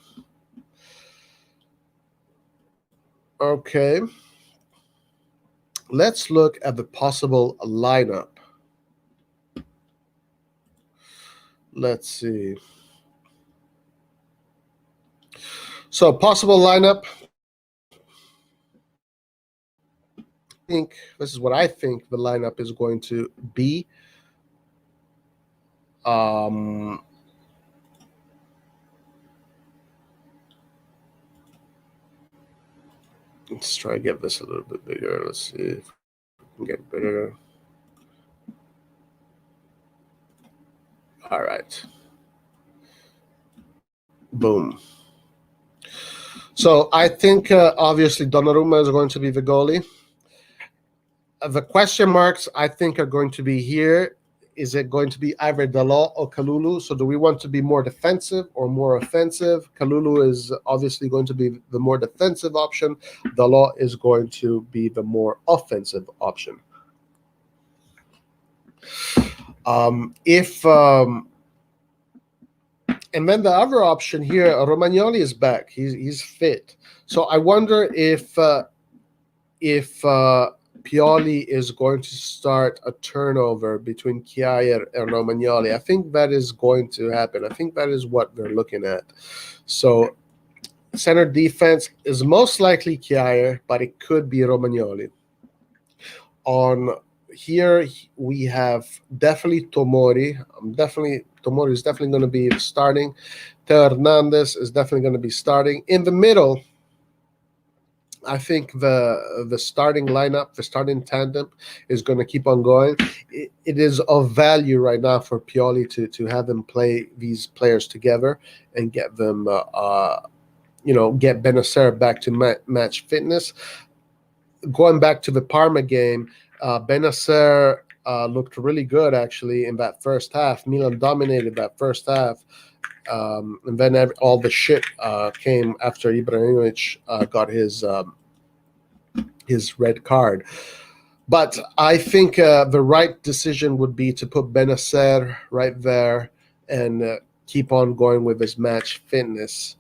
Okay. Let's look at the possible lineup. Let's see. So possible lineup. This is what I think the lineup is going to be. Let's try to get this a little bit bigger. Let's see if we can get bigger. All right. Boom. So I think obviously Donnarumma is going to be the goalie. The question marks I think are going to be here. Is it going to be either Dalot or Kalulu? So do we want to be more defensive or more offensive? Kalulu is obviously going to be the more defensive option. Dalot is going to be the more offensive option. And then the other option here, Romagnoli is back. He's fit. So I wonder if Pioli is going to start a turnover between Chiaia and Romagnoli. I think that is going to happen. I think that is what they're looking at. So center defense is most likely Chiaia, but it could be Romagnoli. On here we have definitely Tomori. Tomori is definitely going to be starting. Theo Hernandez is definitely going to be starting. In the middle, I think the starting lineup, the starting tandem, is going to keep on going. It is of value right now for Pioli to have them play these players together and get them, get Benacer back to match fitness. Going back to the Parma game, Benacer looked really good actually in that first half. Milan dominated that first half. And then all the shit came after Ibrahimovic got his red card. But I think the right decision would be to put Benacer right there and keep on going with his match fitness.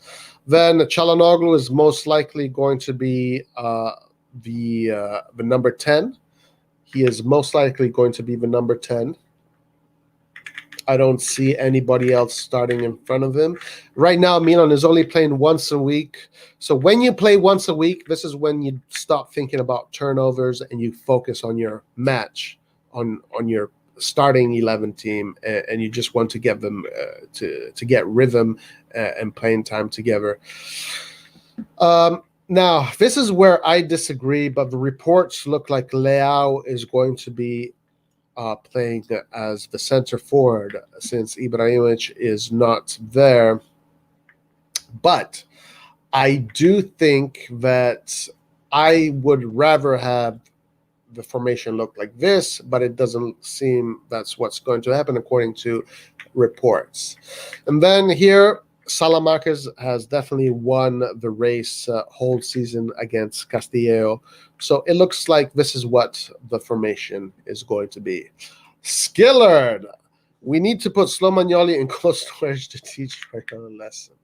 Then Çalhanoğlu is most likely going to be the number 10. He is most likely going to be the number 10. I don't see anybody else starting in front of him. Right now, Milan is only playing once a week. So when you play once a week, this is when you stop thinking about turnovers and you focus on your match, on your starting 11 team, and you just want to get them to get rhythm and playing time together. Now, this is where I disagree, but the reports look like Leao is going to be playing as the center forward since Ibrahimovic is not there. But I do think that I would rather have the formation look like this, but it doesn't seem that's what's going to happen according to reports. And then here, Salamakers has definitely won the race whole season against Castillejo. So it looks like this is what the formation is going to be. Skillard. We need to put Romagnoli in close storage to teach Ricardo a lesson.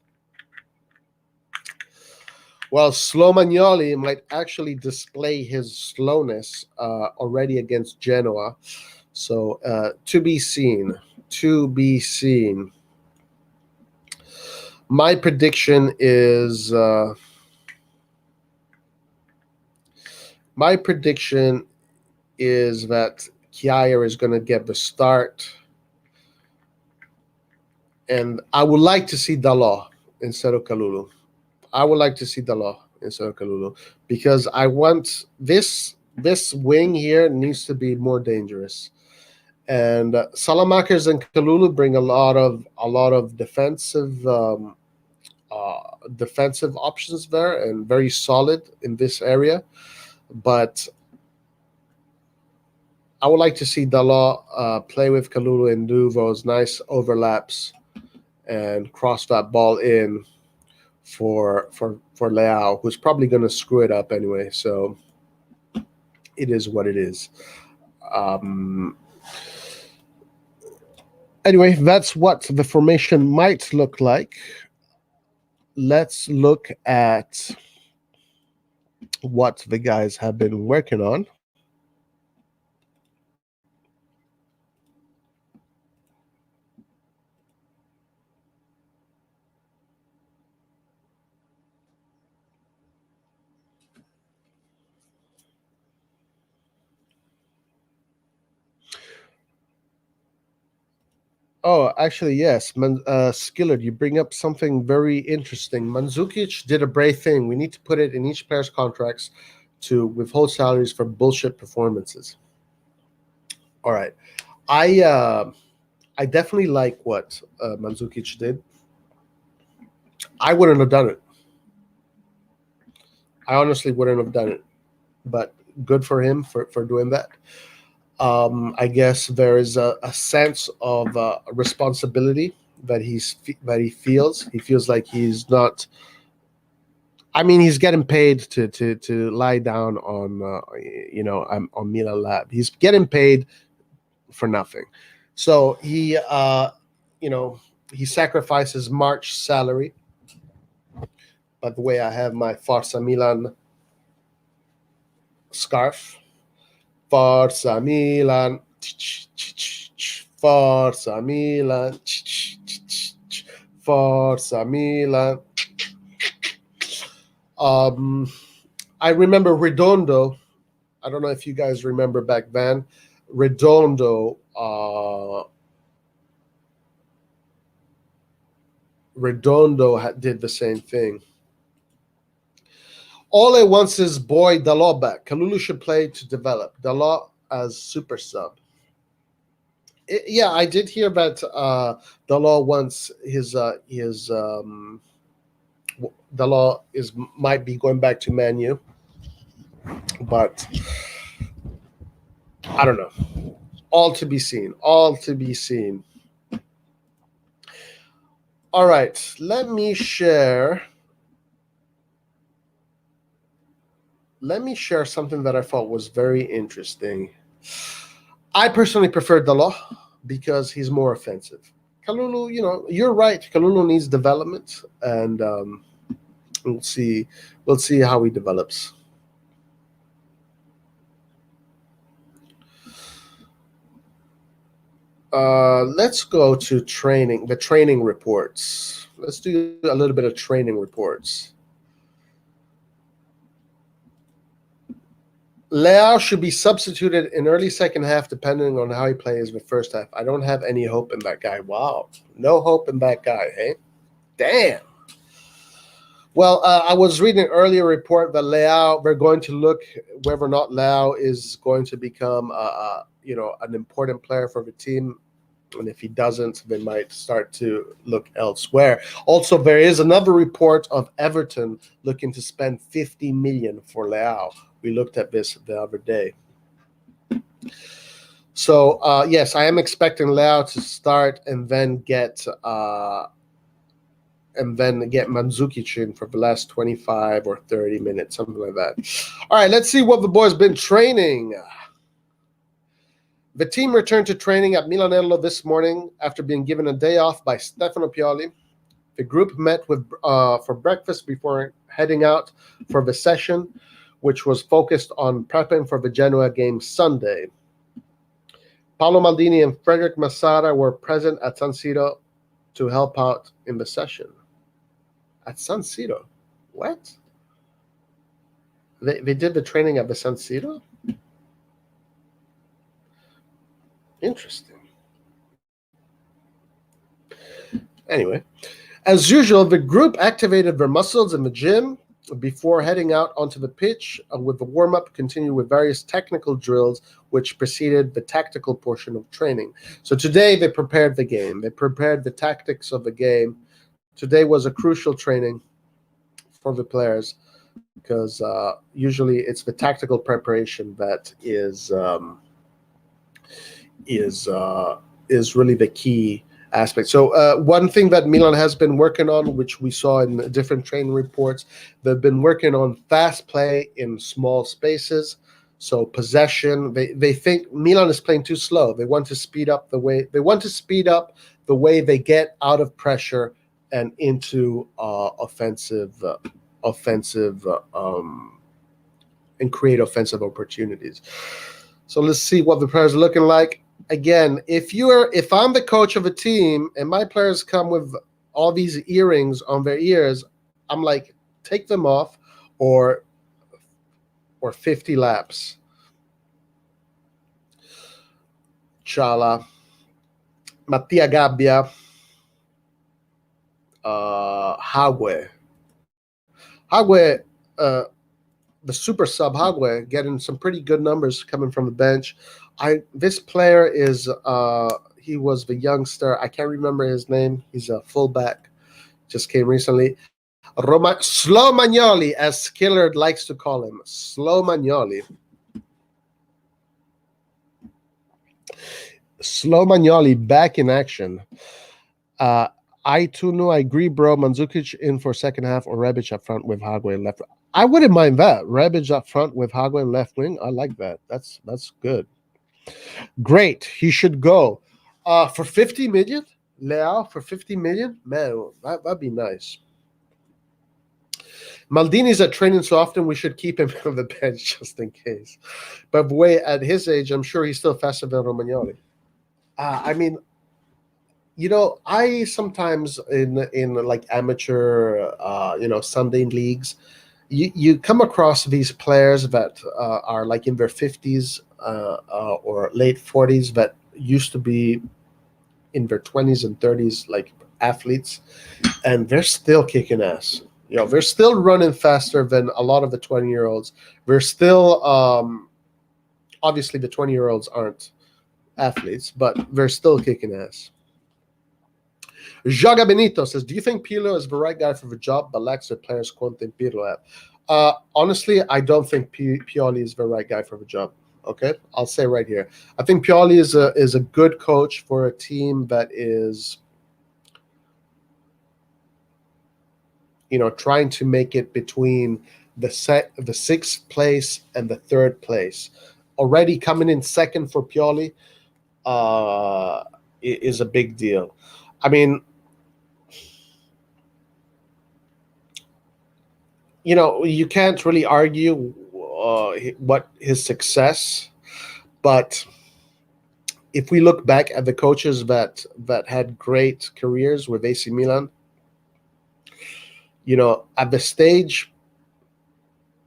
Well, Romagnoli might actually display his slowness already against Genoa. So to be seen. To be seen. My prediction is that Kjaer is going to get the start, and I would like to see Dalot instead of Kalulu. I would like to see Dalot instead of Kalulu because I want this wing here needs to be more dangerous. And Salamakers and Kalulu bring a lot of defensive options there and very solid in this area. But I would like to see Dalot play with Kalulu and do those nice overlaps and cross that ball in for Leao, who's probably going to screw it up anyway. So it is what it is. Anyway, that's what the formation might look like. Let's look at what the guys have been working on. Oh, actually, yes. Skillard, you bring up something very interesting. Mandzukic did a brave thing. We need to put it in each player's contracts to withhold salaries for bullshit performances. All right. I definitely like what Mandzukic did. I wouldn't have done it. I honestly wouldn't have done it. But good for him for doing that. I guess there is a sense of responsibility that he feels. He feels like he's not. I mean, he's getting paid to lie down on on Milan Lab. He's getting paid for nothing. So he he sacrifices March salary. By the way, I have my Forza Milan scarf. Forza Milan, Forza Milan, Forza Milan. I remember Redondo. I don't know if you guys remember back then. Redondo did the same thing. Ole wants his boy Dalot back. Kalulu should play to develop. Dalot as super sub. Yeah, I did hear that Dalot wants his Dalot is might be going back to Man U, but I don't know. All to be seen. All to be seen. All right, let me share something that I thought was very interesting. I personally prefer Dalot because he's more offensive. Kalulu, you're right. Kalulu needs development, and we'll see how he develops. Let's go to the training reports. Let's do a little bit of training reports. Leao should be substituted in early second half, depending on how he plays in the first half. I don't have any hope in that guy. Wow, no hope in that guy, hey? Damn. Well, I was reading an earlier report that Leao, we're going to look whether or not Leao is going to become, an important player for the team. And if he doesn't, they might start to look elsewhere. Also, there is another report of Everton looking to spend 50 million for Leao. We looked at this the other day. So, yes, I am expecting Leao to start and then get Mandzukic in for the last 25 or 30 minutes, something like that. All right, let's see what the boys been training. The team returned to training at Milanello this morning after being given a day off by Stefano Pioli. The group met for breakfast before heading out for the session, which was focused on prepping for the Genoa game Sunday. Paolo Maldini and Frederic Massara were present at San Siro to help out in the session. At San Siro? What? They did the training at the San Siro? Interesting. Anyway, as usual, the group activated their muscles in the gym before heading out onto the pitch with the warm-up, continued with various technical drills, which preceded the tactical portion of training. So today they prepared the game. They prepared the tactics of the game. Today was a crucial training for the players because usually it's the tactical preparation that is really the key aspect. So one thing that Milan has been working on, which we saw in different training reports, they've been working on fast play in small spaces. So possession, they think Milan is playing too slow. They want to speed up the way they get out of pressure and into offensive and create offensive opportunities. So let's see what the players are looking like. Again, if I'm the coach of a team and my players come with all these earrings on their ears, I'm like, take them off or 50 laps. Chala, Mattia Gabbia, Hague, the super sub Hague, getting some pretty good numbers coming from the bench. This player is he was the youngster. I can't remember his name. He's a fullback. Just came recently. Slow Magnoli, as Skillard likes to call him. Slow Magnoli. Slow Magnoli back in action. I agree, bro. Mandzukic in for second half or Rebic up front with Hague and left. I wouldn't mind that. Rebic up front with Hague and left wing. I like that. That's good. Great. He should go. For 50 million? Leao for 50 million? Man, that'd be nice. Maldini's at training so often we should keep him on the bench just in case. But way at his age, I'm sure he's still faster than Romagnoli. I mean, I sometimes in like amateur, Sunday leagues, you come across these players that are like in their 50s or late 40s that used to be in their 20s and 30s, like athletes, and they're still kicking ass. They're still running faster than a lot of the 20-year-olds. They're still, obviously, the 20-year-olds aren't athletes, but they're still kicking ass. Jaga Benito says, do you think Pirlo is the right guy for the job, but lacks the players Conte and Pirlo have? Honestly, I don't think Pioli is the right guy for the job. Okay, I'll say right here. I think Pioli is a good coach for a team that is, trying to make it between the sixth place and the third place. Already coming in second for Pioli is a big deal. I mean, you can't really argue what his success, but if we look back at the coaches that had great careers with AC Milan, at the stage,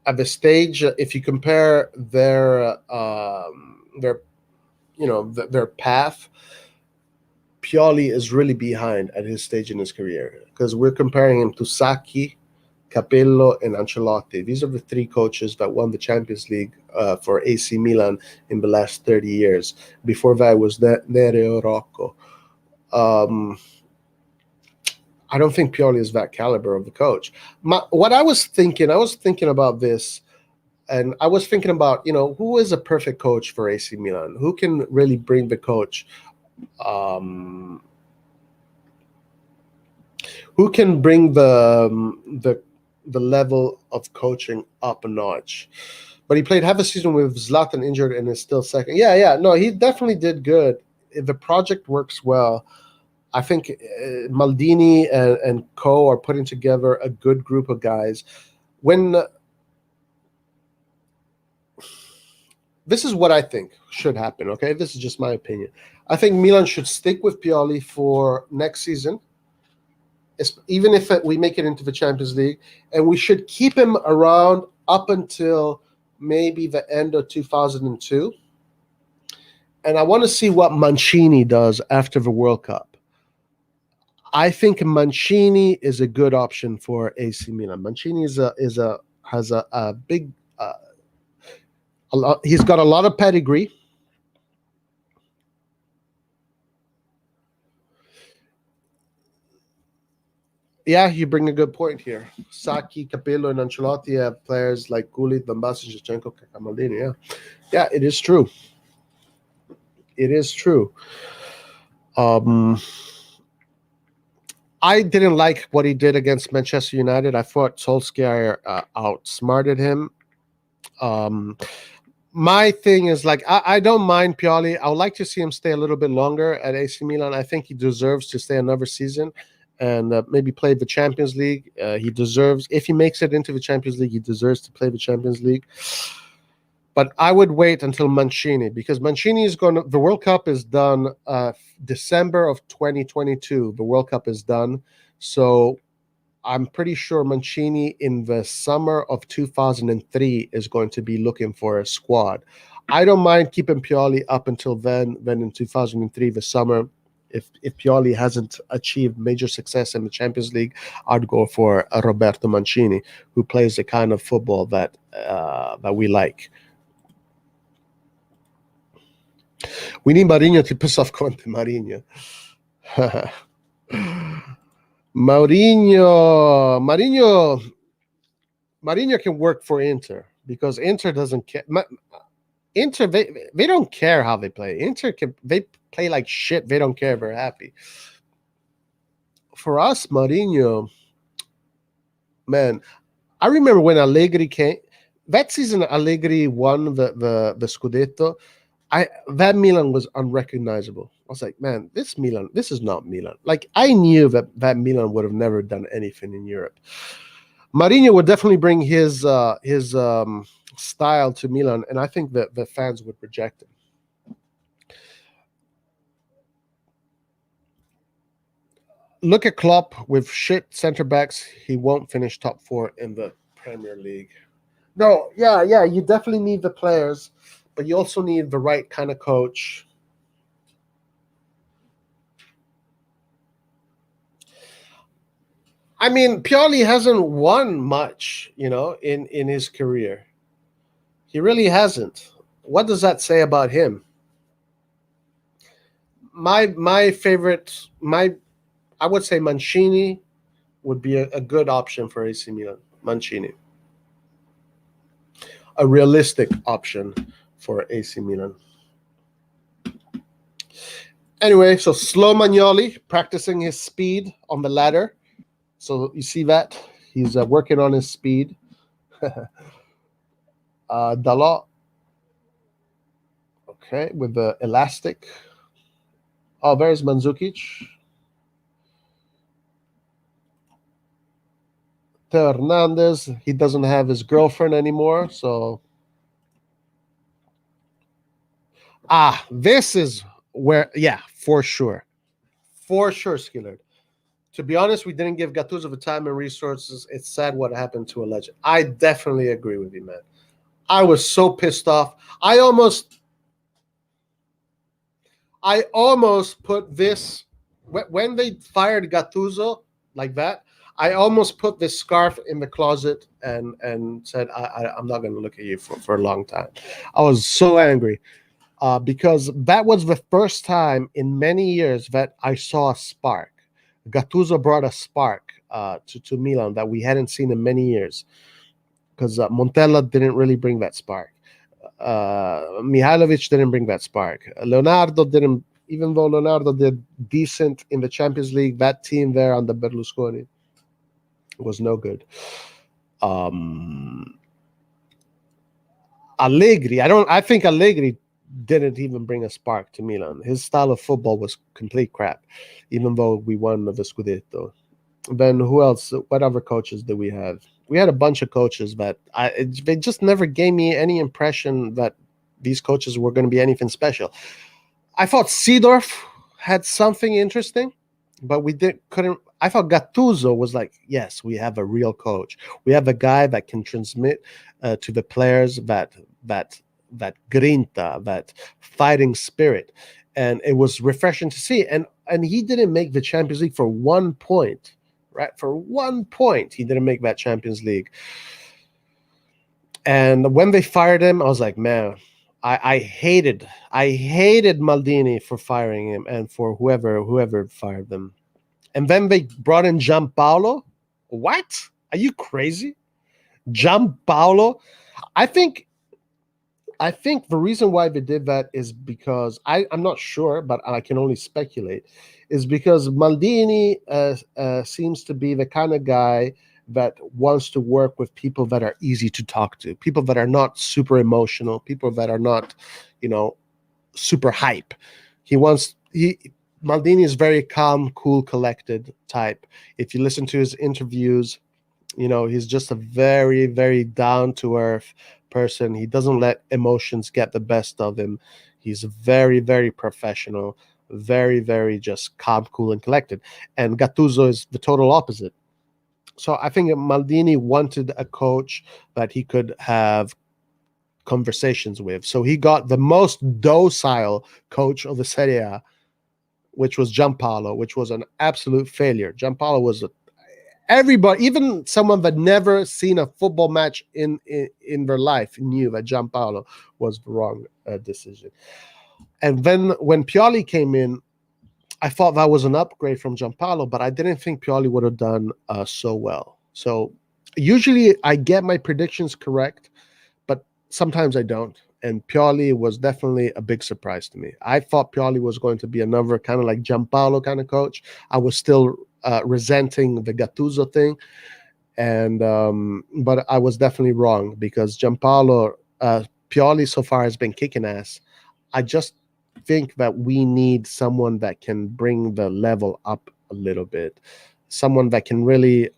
if you compare their path, Pioli is really behind at his stage in his career, because we're comparing him to Sacchi, Capello, and Ancelotti. These are the three coaches that won the Champions League for AC Milan in the last 30 years. Before that was Nereo Rocco. I don't think Pioli is that caliber of the coach. What I was thinking about this, and I was thinking about, who is a perfect coach for AC Milan? Who can really bring the coach? Who can bring the level of coaching up a notch? But he played half a season with Zlatan injured and is still second. Yeah. No, he definitely did good. If the project works well, I think Maldini and co are putting together a good group of guys. This is what I think should happen, okay? This is just my opinion. I think Milan should stick with Pioli for next season, even if we make it into the Champions League, and we should keep him around up until maybe the end of 2002. And I want to see what Mancini does after the World Cup. I think Mancini is a good option for AC Milan. Mancini has a big he's got a lot of pedigree. Yeah, you bring a good point here. Sacchi, Capello, and Ancelotti have players like Gullit, Bambassi, Shevchenko, Maldini. Yeah, it is true. It is true. I didn't like what he did against Manchester United. I thought Solskjaer outsmarted him. My thing is, like, I don't mind Pioli. I would like to see him stay a little bit longer at AC Milan. I think he deserves to stay another season and maybe play the Champions League. He deserves, if he makes it into the Champions League, he deserves to play the Champions League. But I would wait until Mancini, because Mancini is going to, the World Cup is done December of 2022. The World Cup is done. So I'm pretty sure Mancini in the summer of 2003 is going to be looking for a squad. I don't mind keeping Pioli up until then. Then in 2003, the summer, if Pioli hasn't achieved major success in the Champions League, I'd go for Roberto Mancini, who plays the kind of football that we like. We need Mourinho to piss off Conte. Mourinho. Mourinho can work for Inter, because Inter doesn't care. Inter, they don't care how they play. They play like shit. They don't care. They're happy. For us, Mourinho, man, I remember when Allegri came. That season, Allegri won the Scudetto. That Milan was unrecognizable. I was like, man, this is not Milan. Like, I knew that Milan would have never done anything in Europe. Mourinho would definitely bring his style to Milan, and I think that the fans would reject him. Look at Klopp with shit center backs. He won't finish top 4 in the Premier League. No, yeah, you definitely need the players, but you also need the right kind of coach. I mean, Pioli hasn't won much, in his career. He really hasn't. What does that say about him? My favorite, my I would say Mancini would be a good option for AC Milan. Mancini, a realistic option for AC Milan. Anyway, so slow Magnoli practicing his speed on the ladder. So you see that he's working on his speed. Dalot, okay, with the elastic. Oh, there's Mandzukic. Theo Hernandez, he doesn't have his girlfriend anymore, so this is where, yeah, for sure, Skillard. To be honest, we didn't give Gattuso the time and resources. It's sad what happened to a legend. I definitely agree with you, man. I was so pissed off. I almost put this when they fired Gattuso like that. I almost put this scarf in the closet and said I'm not going to look at you for a long time. I was so angry because that was the first time in many years that I saw a spark. Gattuso brought a spark to Milan that we hadn't seen in many years, because Montella didn't really bring that spark. Mihailovic didn't bring that spark. Leonardo didn't, even though Leonardo did decent in the Champions League, that team there under Berlusconi was no good. Allegri, I think Allegri didn't even bring a spark to Milan. His style of football was complete crap, even though we won the Scudetto. Then who else? What other coaches did we have? We had a bunch of coaches that they just never gave me any impression that these coaches were going to be anything special. I thought Seedorf had something interesting, but couldn't. I thought Gattuso was like, yes, we have a real coach. We have a guy that can transmit to the players that grinta, that fighting spirit, and it was refreshing to see. And he didn't make the Champions League for 1 point. Right, for 1 point, he didn't make that Champions League. And when they fired him, I was like, man, I hated Maldini for firing him and for whoever fired them. And then they brought in Gianpaolo. What? Are you crazy? Gianpaolo? I think the reason why they did that is because I'm not sure, but I can only speculate, is because Maldini seems to be the kind of guy that wants to work with people that are easy to talk to, people that are not super emotional, people that are not, super hype. Maldini is very calm, cool, collected type. If you listen to his interviews, he's just a very, very down-to-earth person. He doesn't let emotions get the best of him. He's very, very professional, very, very just calm, cool, and collected. And Gattuso is the total opposite. So I think Maldini wanted a coach that he could have conversations with. So he got the most docile coach of the Serie A, which was Gianpaolo, which was an absolute failure. Gianpaolo was everybody, even someone that never seen a football match in their life, knew that Gianpaolo was the wrong decision. And then when Pioli came in, I thought that was an upgrade from Gianpaolo, but I didn't think Pioli would have done so well. So usually I get my predictions correct, but sometimes I don't. And Pioli was definitely a big surprise to me. I thought Pioli was going to be another kind of like Gianpaolo kind of coach. I was still resenting the Gattuso thing, and but I was definitely wrong, because Gianpaolo, Pioli so far has been kicking ass. I just think that we need someone that can bring the level up a little bit, someone that can really,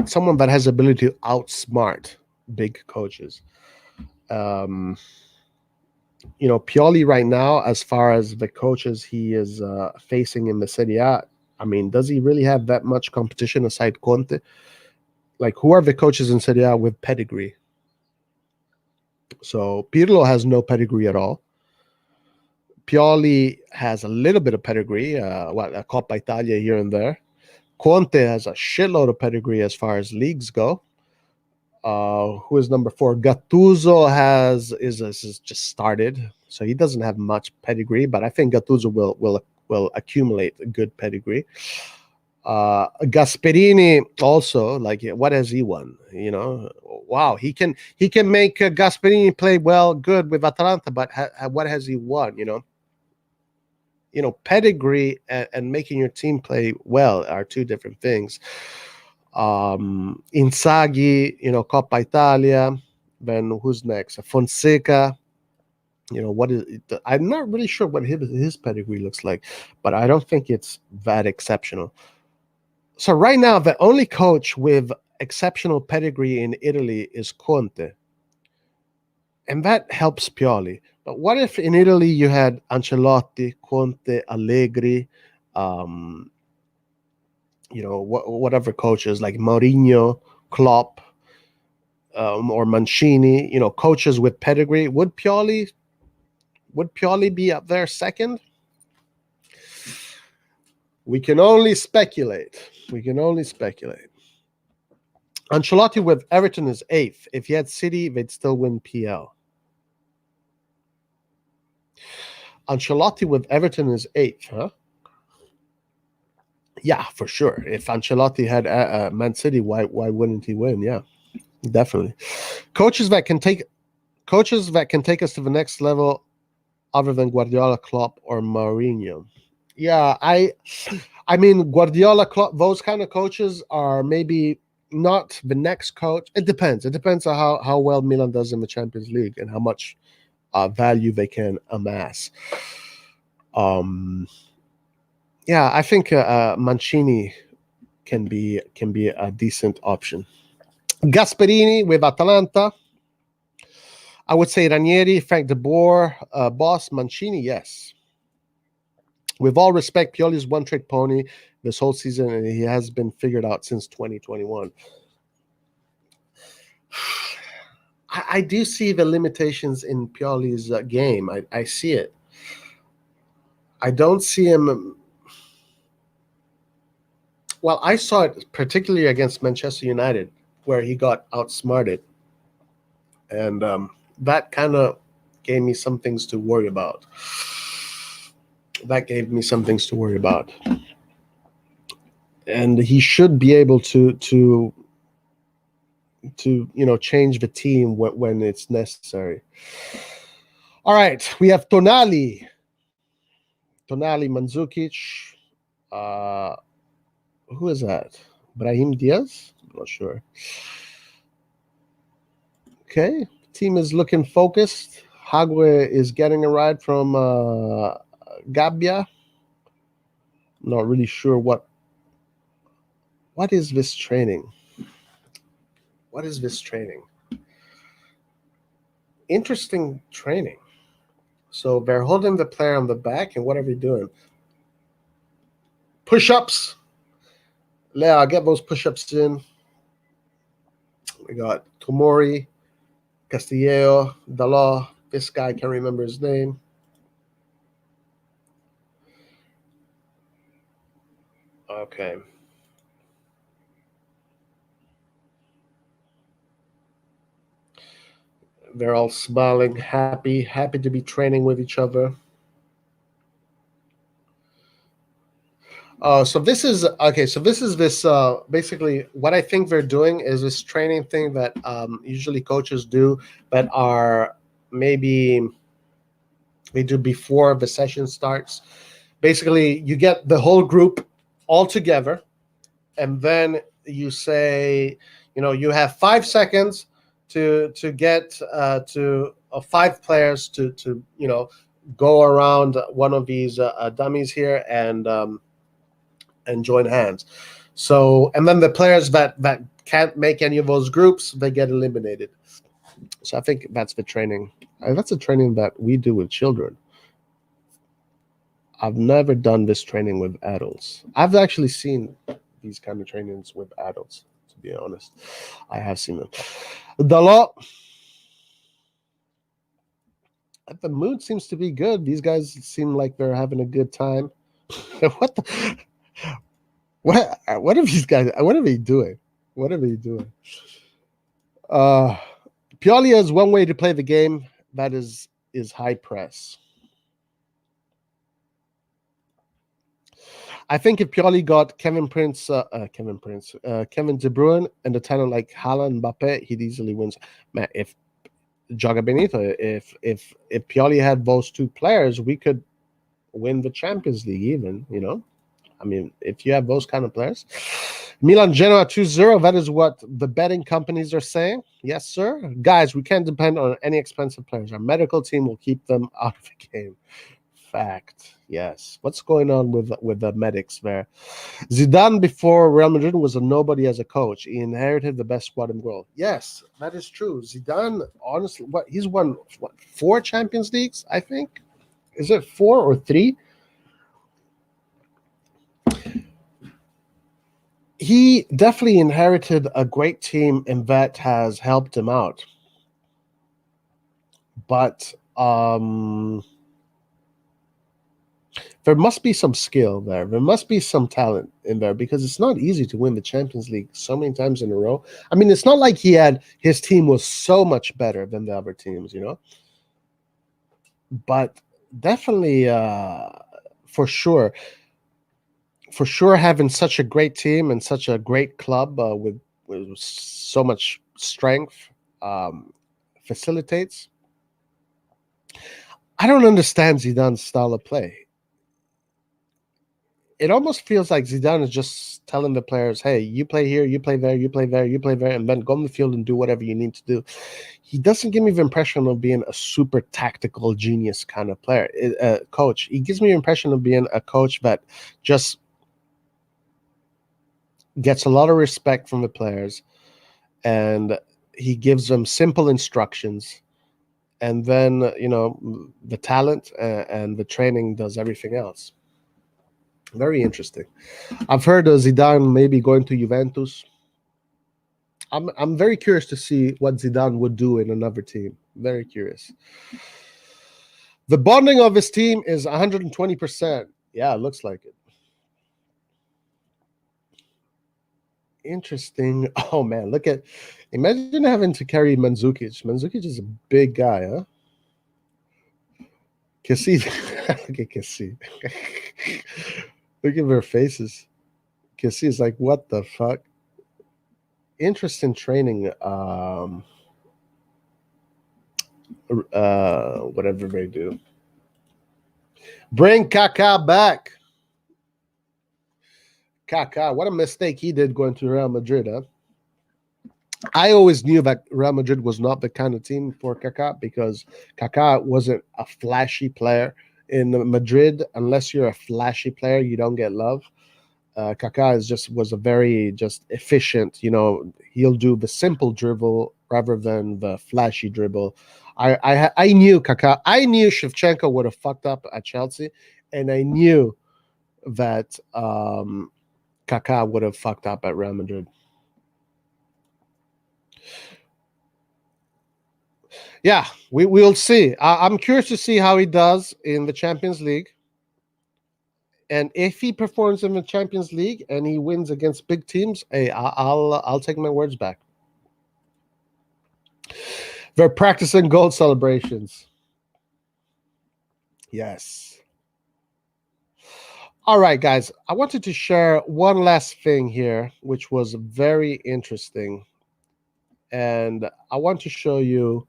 someone that has the ability to outsmart big coaches. Pioli right now, as far as the coaches he is facing in the Serie A, I mean, does he really have that much competition aside Conte? Like, who are the coaches in Serie A with pedigree? So Pirlo has no pedigree at all. Pioli has a little bit of pedigree, a Coppa Italia here and there. Conte has a shitload of pedigree as far as leagues go. Who is number 4? Gattuso is just started, so he doesn't have much pedigree, but I think Gattuso will accumulate a good pedigree. Gasperini also, like, what has he won? Wow, he can make Gasperini play good with Atalanta, but what has he won? Pedigree and making your team play well are two different things. Inzaghi, Coppa Italia. Then who's next? Fonseca. What is it? I'm not really sure what his pedigree looks like, but I don't think it's that exceptional. So right now, the only coach with exceptional pedigree in Italy is Conte, and that helps Pioli. But what if in Italy you had Ancelotti, Conte, Allegri, whatever coaches like Mourinho, Klopp, or Mancini, coaches with pedigree? Would Pioli be up there second? We can only speculate. Ancelotti with Everton is 8th. If he had City, they'd still win PL. Ancelotti with Everton is 8th, huh? Yeah, for sure. If Ancelotti had Man City, why wouldn't he win? Yeah, definitely. Coaches that can take us to the next level, other than Guardiola, Klopp, or Mourinho. Yeah, I mean Guardiola, Klopp, those kind of coaches are maybe not the next coach. It depends. It depends on how well Milan does in the Champions League and how much value they can amass. Yeah, I think Mancini can be a decent option. Gasperini with Atalanta. I would say Ranieri, Frank de Boer, Boss, Mancini, yes. With all respect, Pioli's one-trick pony this whole season, and he has been figured out since 2021. I do see the limitations in Pioli's game. I see it. I don't see him. Well, I saw it particularly against Manchester United, where he got outsmarted. And that kind of gave me some things to worry about. And he should be able to change the team when it's necessary. All right, we have Tonali, Mandzukic. Who is that? Brahim Diaz? I'm not sure. Okay, team is looking focused. Hagwe is getting a ride from Gabbia. Not really sure what is this training. Interesting training. So they're holding the player on the back, and what are they doing? Push-ups. Lea, get those push-ups in. We got Tomori, Castillejo, Dalot. This guy, can't remember his name. Okay. They're all smiling, happy to be training with each other. So this is basically what I think they're doing is this training thing that usually coaches do, that are maybe they do before the session starts. Basically, you get the whole group all together, and then you say, you have 5 seconds to get to 5 players to go around one of these dummies here and join hands. So, and then the players that can't make any of those groups, they get eliminated. So I think that's the training. That's a training that we do with children. I've never done this training with adults. I've actually seen these kind of trainings with adults, to be honest. I have seen them. Dalot. The mood seems to be good. These guys seem like they're having a good time. What the? What are these guys? What are they doing? What are they doing? Uh, Pioli has one way to play the game. That is high press. I think if Pioli got Kevin De Bruyne, and a talent like Haaland, Mbappe, he'd easily win. Man, if Joga Benito, if Pioli had those two players, we could win the Champions League. Even I mean, if you have those kind of players. Milan Genoa 2-0. That is what the betting companies are saying. Yes, sir. Guys, we can't depend on any expensive players. Our medical team will keep them out of the game. Fact. Yes. What's going on with the medics there? Zidane before Real Madrid was a nobody as a coach. He inherited the best squad in the world. Yes, that is true. Zidane, honestly, he's won 4 Champions Leagues, I think. Is it 4 or 3? He definitely inherited a great team, and that has helped him out. But there must be some skill there. There must be some talent in there, because it's not easy to win the Champions League so many times in a row. I mean, it's not like his team was so much better than the other teams, But definitely, for sure, having such a great team and such a great club with so much strength facilitates. I don't understand Zidane's style of play. It almost feels like Zidane is just telling the players, hey, you play here, you play there, you play there, you play there, and then go on the field and do whatever you need to do. He doesn't give me the impression of being a super tactical genius kind of player, coach. He gives me the impression of being a coach that just gets a lot of respect from the players, and he gives them simple instructions, and then the talent and the training does everything else. Very interesting. I've heard Zidane maybe going to Juventus. I'm very curious to see what Zidane would do in another team. Very curious. The bonding of his team is 120%. Yeah, it looks like it. Interesting. Oh man, imagine having to carry Mandzukic. Mandzukic is a big guy, huh? Cassie, look at Cassie. Look at their faces. Cassie is like, what the fuck? Interest in training, whatever they do. Bring Kaká back. Kaká, what a mistake he did going to Real Madrid, huh? I always knew that Real Madrid was not the kind of team for Kaká, because Kaká wasn't a flashy player. In Madrid, unless you're a flashy player, you don't get love. Kaká was a very just efficient. He'll do the simple dribble rather than the flashy dribble. I knew Kaká. I knew Shevchenko would have fucked up at Chelsea, and I knew that Kaká would have fucked up at Real Madrid. Yeah, we'll see. I'm curious to see how he does in the Champions League. And if he performs in the Champions League and he wins against big teams, hey, I'll take my words back. They're practicing goal celebrations. Yes. All right, guys. I wanted to share one last thing here, which was very interesting. And I want to show you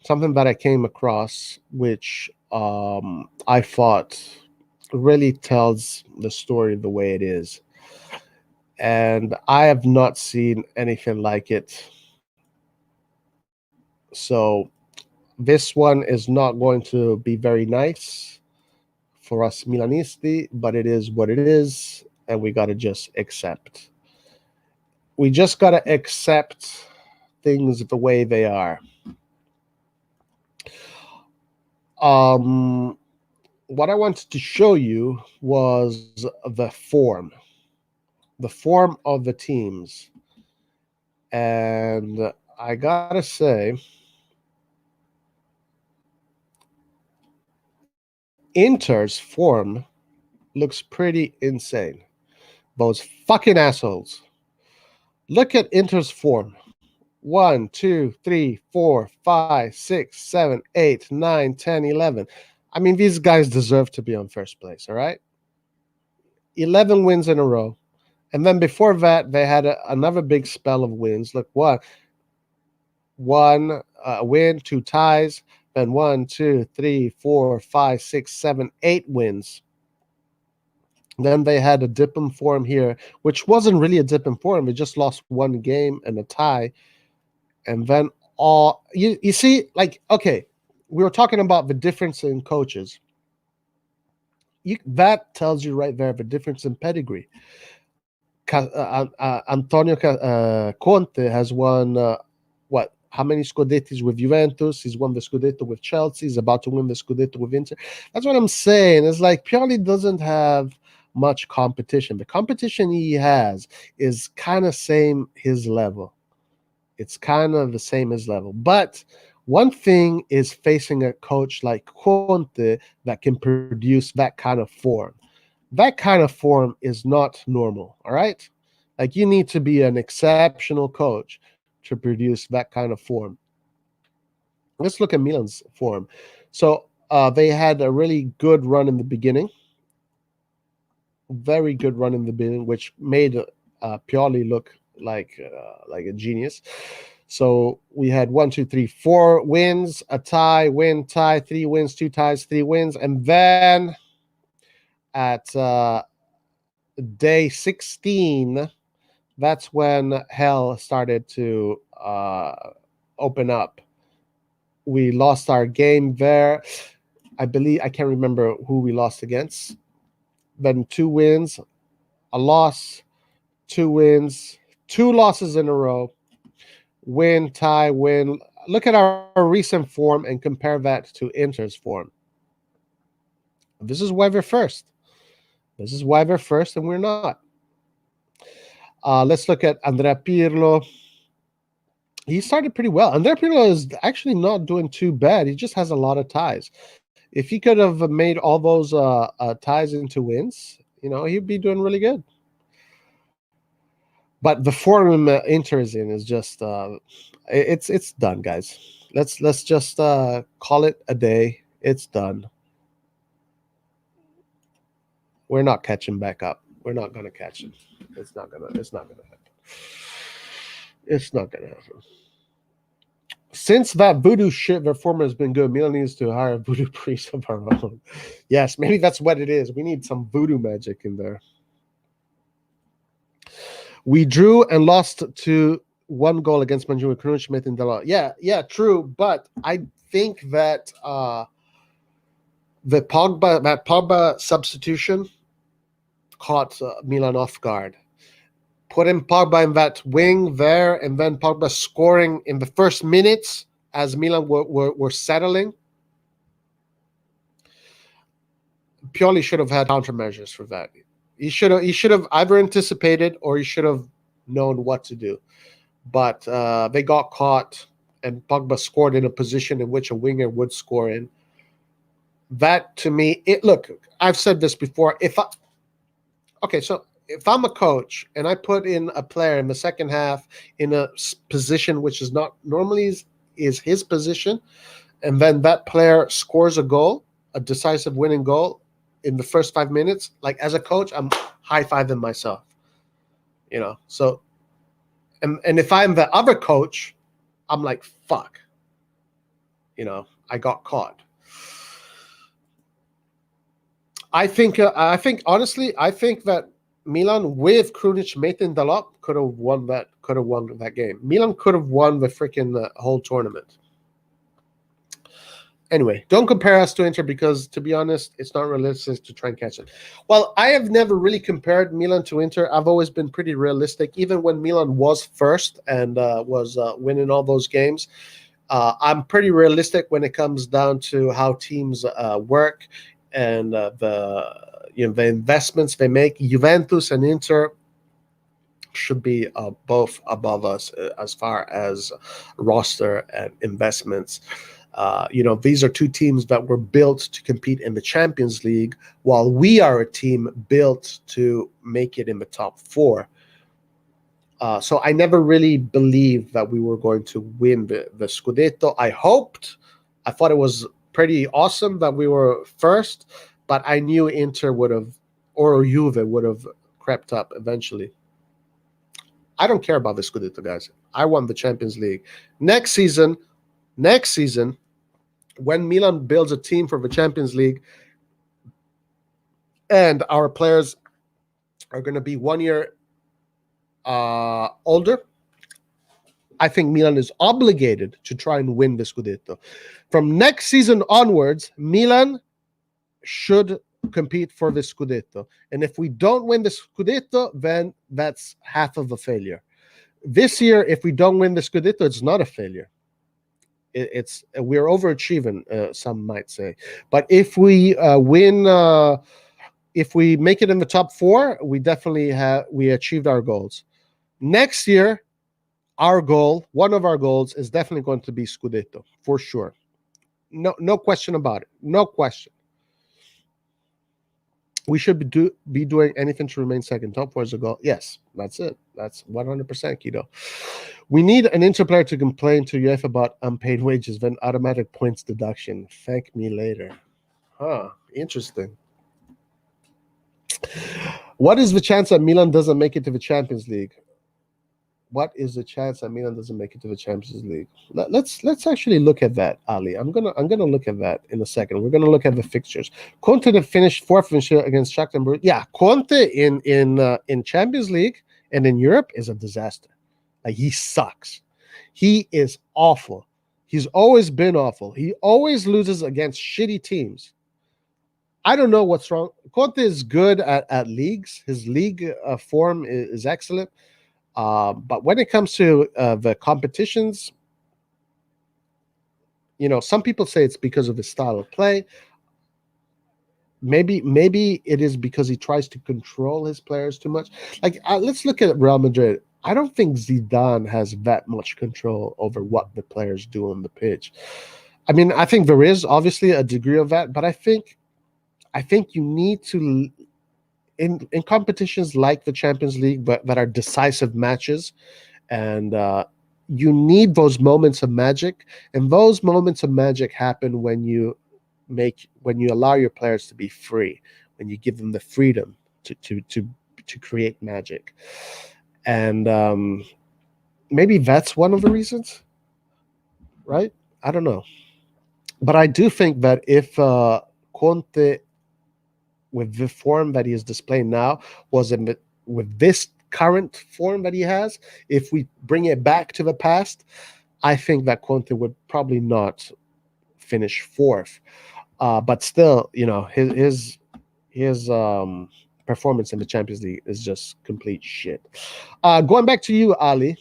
something that I came across, which I thought really tells the story the way it is. And I have not seen anything like it. So this one is not going to be very nice for us Milanisti, but it is what it is, and we got to just accept. We just got to accept things the way they are. What I wanted to show you was the form of the teams. And I gotta say, Inter's form looks pretty insane. Those fucking assholes. Look at Inter's form. 1, 2, 3, 4, 5, 6, 7, 8, 9, 10, 11. I mean, these guys deserve to be on first place, all right? 11 wins in a row. And then before that, they had another big spell of wins. Look, one win, 2 ties, then 1, 2, 3, 4, 5, 6, 7, 8 wins. Then they had a dip in form here, which wasn't really a dip in form. They just lost 1 game and a tie. And then you see, like, okay, we were talking about the difference in coaches. That tells you right there the difference in pedigree. Antonio Conte has won how many Scudettis with Juventus? He's won the Scudetto with Chelsea. He's about to win the Scudetto with Inter. That's what I'm saying. It's like Pioli doesn't have much competition. The competition he has is kind of same his level. It's kind of the same his level. But one thing is facing a coach like Conte that can produce that kind of form. That kind of form is not normal, all right? Like, you need to be an exceptional coach to produce that kind of form. Let's look at Milan's form. So they had a really good run in the beginning. Very good run in the beginning, which made Pioli look like a genius. So we had 1, 2, 3, 4 wins, a tie, win, tie, 3 wins, 2 ties, 3 wins. And then at day 16, that's when hell started to open up. We lost our game there. I can't remember who we lost against. Then 2 wins, a loss, 2 wins, 2 losses in a row. Win, tie, win. Look at our recent form and compare that to Inter's form. This is why they're first. This is why they're first and we're not. Let's look at Andrea Pirlo. He started pretty well. Andrea Pirlo is actually not doing too bad. He just has a lot of ties. If he could have made all those ties into wins, he'd be doing really good. But the form Inter is in is just it's done, guys. Let's just call it a day. It's done. We're not catching back up. We're not gonna catch him. It's not gonna happen. It's not gonna happen. Since that voodoo shit, their form has been good. Milan needs to hire a voodoo priest of our own. Yes, maybe that's what it is. We need some voodoo magic in there. We drew and lost to 1 goal against Manjuma Krunic in the Yeah, true. But I think that the Pogba substitution caught Milan off guard. Putting Pogba in that wing there, and then Pogba scoring in the first minutes as Milan were settling. Pioli should have had countermeasures for that. He should have either anticipated or he should have known what to do. But they got caught, and Pogba scored in a position in which a winger would score in. That, to me, look, I've said this before. So if I'm a coach and I put in a player in the second half in a position which is not normally is his position, and then that player scores a goal, a decisive winning goal in the first 5 minutes, like, as a coach, I'm high-fiving myself. So and if I'm the other coach, I'm like, fuck. I got caught. I think that Milan with Krunic, Mate, and Dalot could have won that game. Milan could have won the freaking whole tournament. Anyway, don't compare us to Inter because, to be honest, it's not realistic to try and catch it. Well, I have never really compared Milan to Inter. I've always been pretty realistic. Even when Milan was first and was winning all those games, I'm pretty realistic when it comes down to how teams work and the investments they make. Juventus and Inter should be both above us as far as roster and investments. These are two teams that were built to compete in the Champions League, while we are a team built to make it in the top four. So I never really believed that we were going to win the Scudetto. I thought it was pretty awesome that we were first, but I knew Inter would have, or Juve would have crept up eventually. I don't care about the Scudetto, guys. I won the Champions League. Next season, when Milan builds a team for the Champions League and our players are going to be 1 year older, I think Milan is obligated to try and win the Scudetto. From next season onwards, Milan should compete for the Scudetto. And if we don't win the Scudetto, then that's half of a failure. This year, if we don't win the Scudetto, it's not a failure. We're overachieving, some might say. But if we win, if we make it in the top four, we definitely we achieved our goals. Next year, one of our goals is definitely going to be Scudetto, for sure. No question about it. No question. We should be doing anything to remain second. Top four is a goal. Yes, that's it. That's 100% Kido. We need an Inter player to complain to UEFA about unpaid wages, then automatic points deduction. Thank me later. Interesting. What is the chance that Milan doesn't make it to the Champions League? What is the chance that Milan doesn't make it to the Champions League? Let's actually look at that, Ali. I'm gonna look at that in a second. We're gonna look at the fixtures. Conte finished fourth against Shakhtar. Yeah, Conte in Champions League and in Europe is a disaster. Like, he sucks. He is awful. He's always been awful. He always loses against shitty teams. I don't know what's wrong. Conte is good at leagues. His league form is excellent. But when it comes to the competitions, some people say it's because of his style of play. Maybe it is because he tries to control his players too much. Like, let's look at Real Madrid. I don't think Zidane has that much control over what the players do on the pitch. I mean, I think there is obviously a degree of that, but I think you need to, in competitions like the Champions League, but that are decisive matches, and you need those moments of magic, and those moments of magic happen when you allow your players to be free, when you give them the freedom to create magic. And maybe that's one of the reasons, right? I don't know. But I do think that if Conte, with the form that he is displaying now, with this current form that he has, if we bring it back to the past, I think that Conte would probably not finish fourth. But still, his performance in the Champions League is just complete shit. Going back to you, Ali,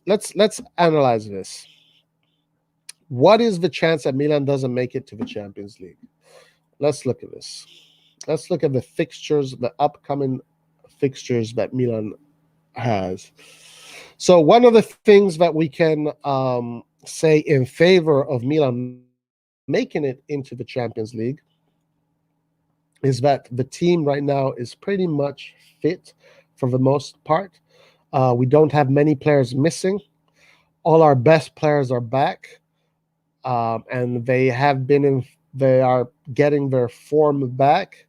let's analyze this. What is the chance that Milan doesn't make it to the Champions League? Let's look at this. Let's look at the fixtures, the upcoming fixtures that Milan has. So one of the things that we can say in favor of Milan making it into the Champions League is that the team right now is pretty much fit for the most part. We don't have many players missing. All our best players are back, and they are getting their form back.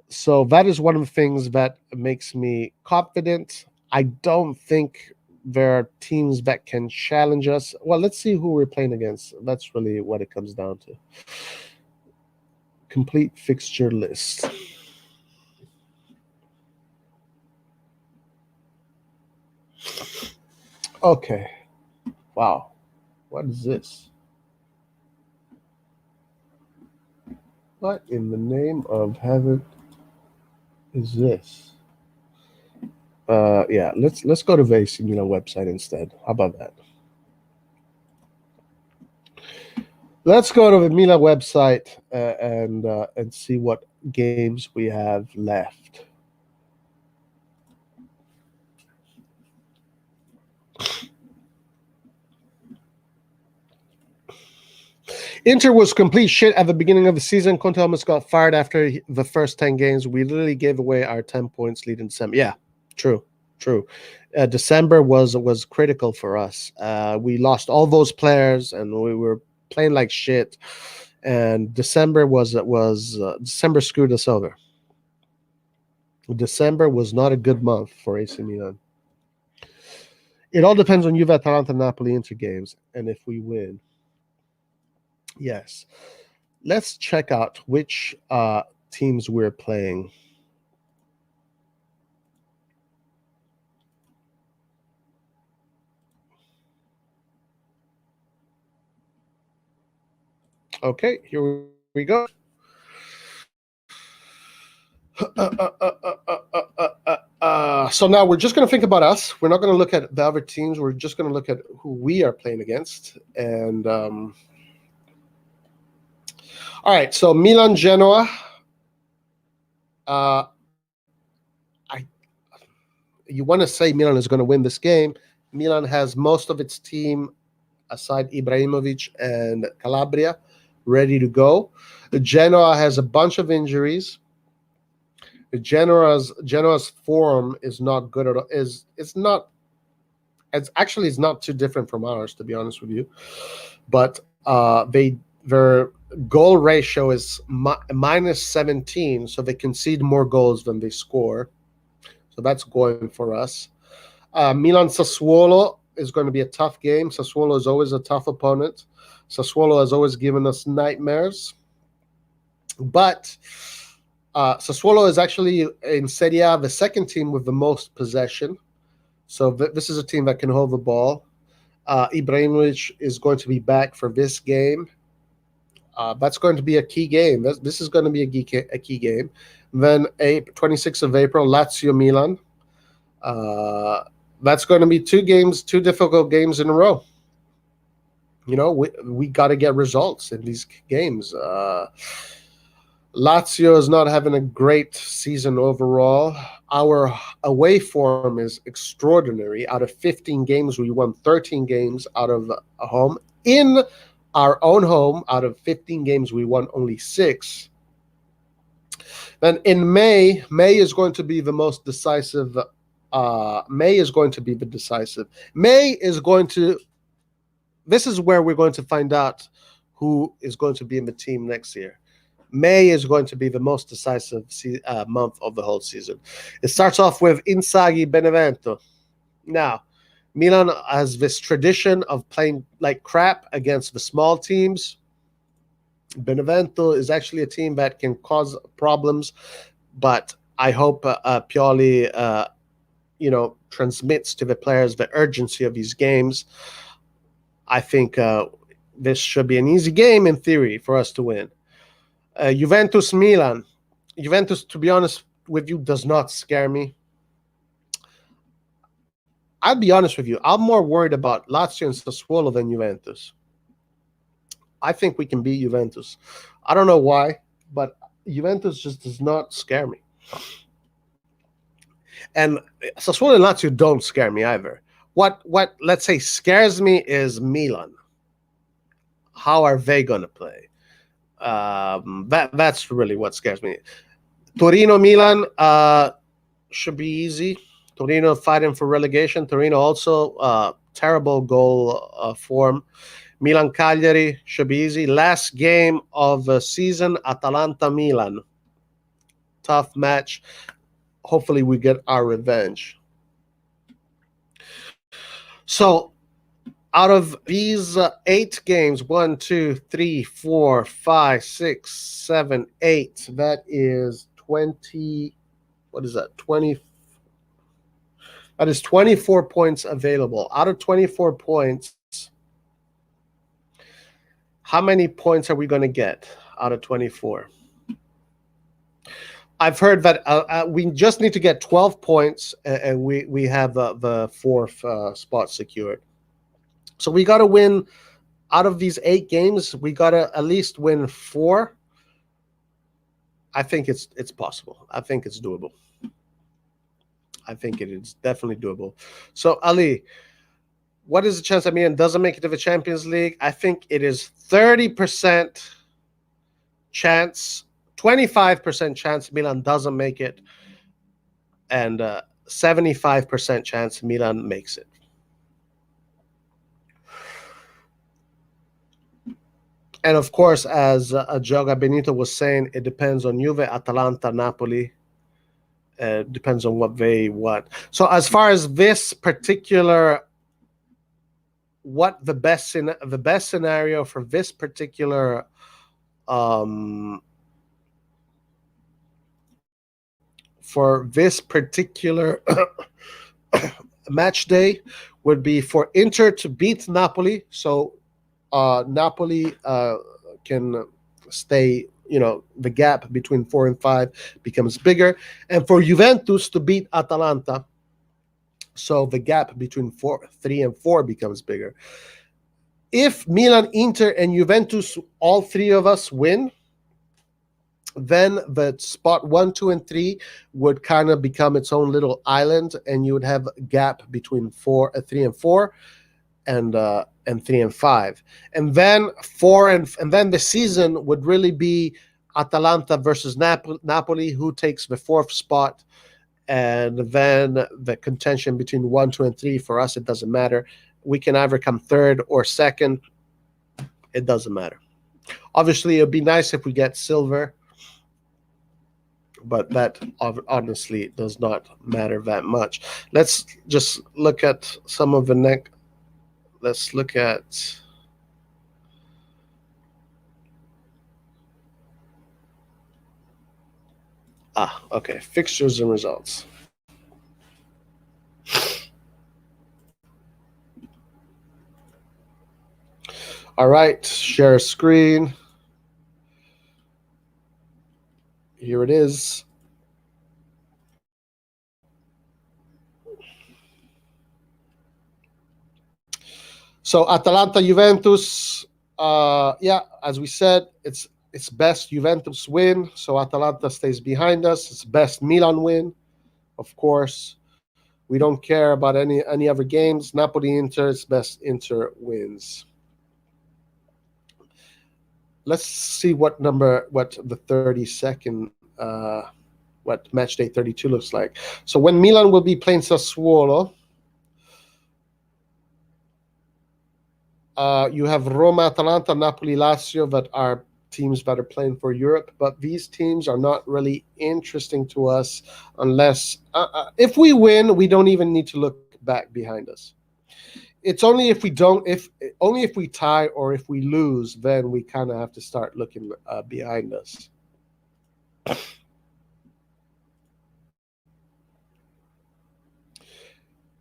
So that is one of the things that makes me confident. I don't think there are teams that can challenge us. Well, let's see who we're playing against. That's really what it comes down to. Complete fixture list. Okay. Wow. What is this? What in the name of heaven is this? Yeah, let's go to the AC Milan website instead. How about that? Let's go to the Milan website and see what games we have left. Inter was complete shit at the beginning of the season. Conte almost got fired after the first 10 games. We literally gave away our 10 points lead in December. Yeah, true. December was critical for us. We lost all those players, and we were playing like shit. And December December screwed us over. December was not a good month for AC Milan. It all depends on Juve, Atalanta, Napoli, Inter games, and if we win. Yes. Let's check out which teams we're playing. Okay, here we go. So now we're just going to think about us. We're not going to look at the other teams. We're just going to look at who we are playing against. And all right, so Milan Genoa. You want to say Milan is going to win this game. Milan has most of its team, aside Ibrahimovic and Calabria, ready to go. Genoa has a bunch of injuries. Genoa's form is not good at all. It's not too different from ours, to be honest with you. But their goal ratio is minus 17, so they concede more goals than they score. So that's going for us. Milan Sassuolo is going to be a tough game. Sassuolo is always a tough opponent. Sassuolo has always given us nightmares. But Sassuolo is actually in Serie A the second team with the most possession. So this is a team that can hold the ball. Ibrahimovic is going to be back for this game. That's going to be a key game. This is going to be a key game. Then 26th of April, Lazio Milan. That's going to be two difficult games in a row. You know, we got to get results in these games. Lazio is not having a great season overall. Our away form is extraordinary. Out of 15 games, we won 13 games out of a home. In our own home, out of 15 games, we won only 6. Then in May is going to be the most decisive. This is where we're going to find out who is going to be in the team next year. May is going to be the most decisive month of the whole season. It starts off with Inzaghi Benevento. Now, Milan has this tradition of playing like crap against the small teams. Benevento is actually a team that can cause problems, but I hope Pioli, transmits to the players the urgency of these games. I think this should be an easy game in theory for us to win. Juventus Milan. Juventus, to be honest with you, does not scare me. I'll be honest with you. I'm more worried about Lazio and Sassuolo than Juventus. I think we can beat Juventus. I don't know why, but Juventus just does not scare me. And Sassuolo and Lazio don't scare me either. What let's say scares me is Milan. How are they going to play? That's really what scares me. Torino Milan should be easy. Torino fighting for relegation. Torino also terrible goal form. Milan Cagliari should be easy. Last game of the season, Atalanta Milan. Tough match. Hopefully we get our revenge. So out of these 8 games, 1, 2, 3, 4, 5, 6, 7, 8, that is 20. What is that? 20. That is 24 points available. Out of 24 points, how many points are we going to get out of 24? I've heard that we just need to get 12 points, and we have the 4th spot secured. So we got to win out of these 8 games. We got to at least win 4. I think it's possible. I think it's doable. I think it is definitely doable. So Ali, What is the chance that Milan doesn't make it to the Champions League? I think it is 30% chance, 25% chance Milan doesn't make it, and 75% chance Milan makes it. And of course, as Gioga Benito was saying, it depends on Juve, Atalanta, Napoli. Depends on what they want. So as far as this particular, what the best scenario for this particular match day would be for Inter to beat Napoli, so Napoli can stay, the gap between 4 and 5 becomes bigger, and for Juventus to beat Atalanta, so the gap between 3 and 4 becomes bigger. If Milan, Inter, and Juventus, all three of us win, then the spot 1, 2, and 3 would kind of become its own little island, and you would have a gap between 3 and 4, and 3 and 5, and then 4 and then the season would really be Atalanta versus Napoli, who takes the 4th spot, and then the contention between 1, 2, and 3. For us, it doesn't matter. We can either come 3rd or 2nd. It doesn't matter. Obviously, it'd be nice if we get silver, but that honestly does not matter that much. Let's just look at some of the next. Let's look at okay, fixtures and results. All right, share screen. Here it is. So Atalanta Juventus, as we said, it's best Juventus win, so Atalanta stays behind us. It's best Milan win, of course. We don't care about any other games. Napoli Inter, it's best Inter wins. Let's see what the 32nd, what match day 32 looks like. So when Milan will be playing Sassuolo, you have Roma, Atalanta, Napoli, Lazio that are teams that are playing for Europe, but these teams are not really interesting to us unless if we win, we don't even need to look back behind us. It's only if we tie or if we lose, then we kind of have to start looking behind us.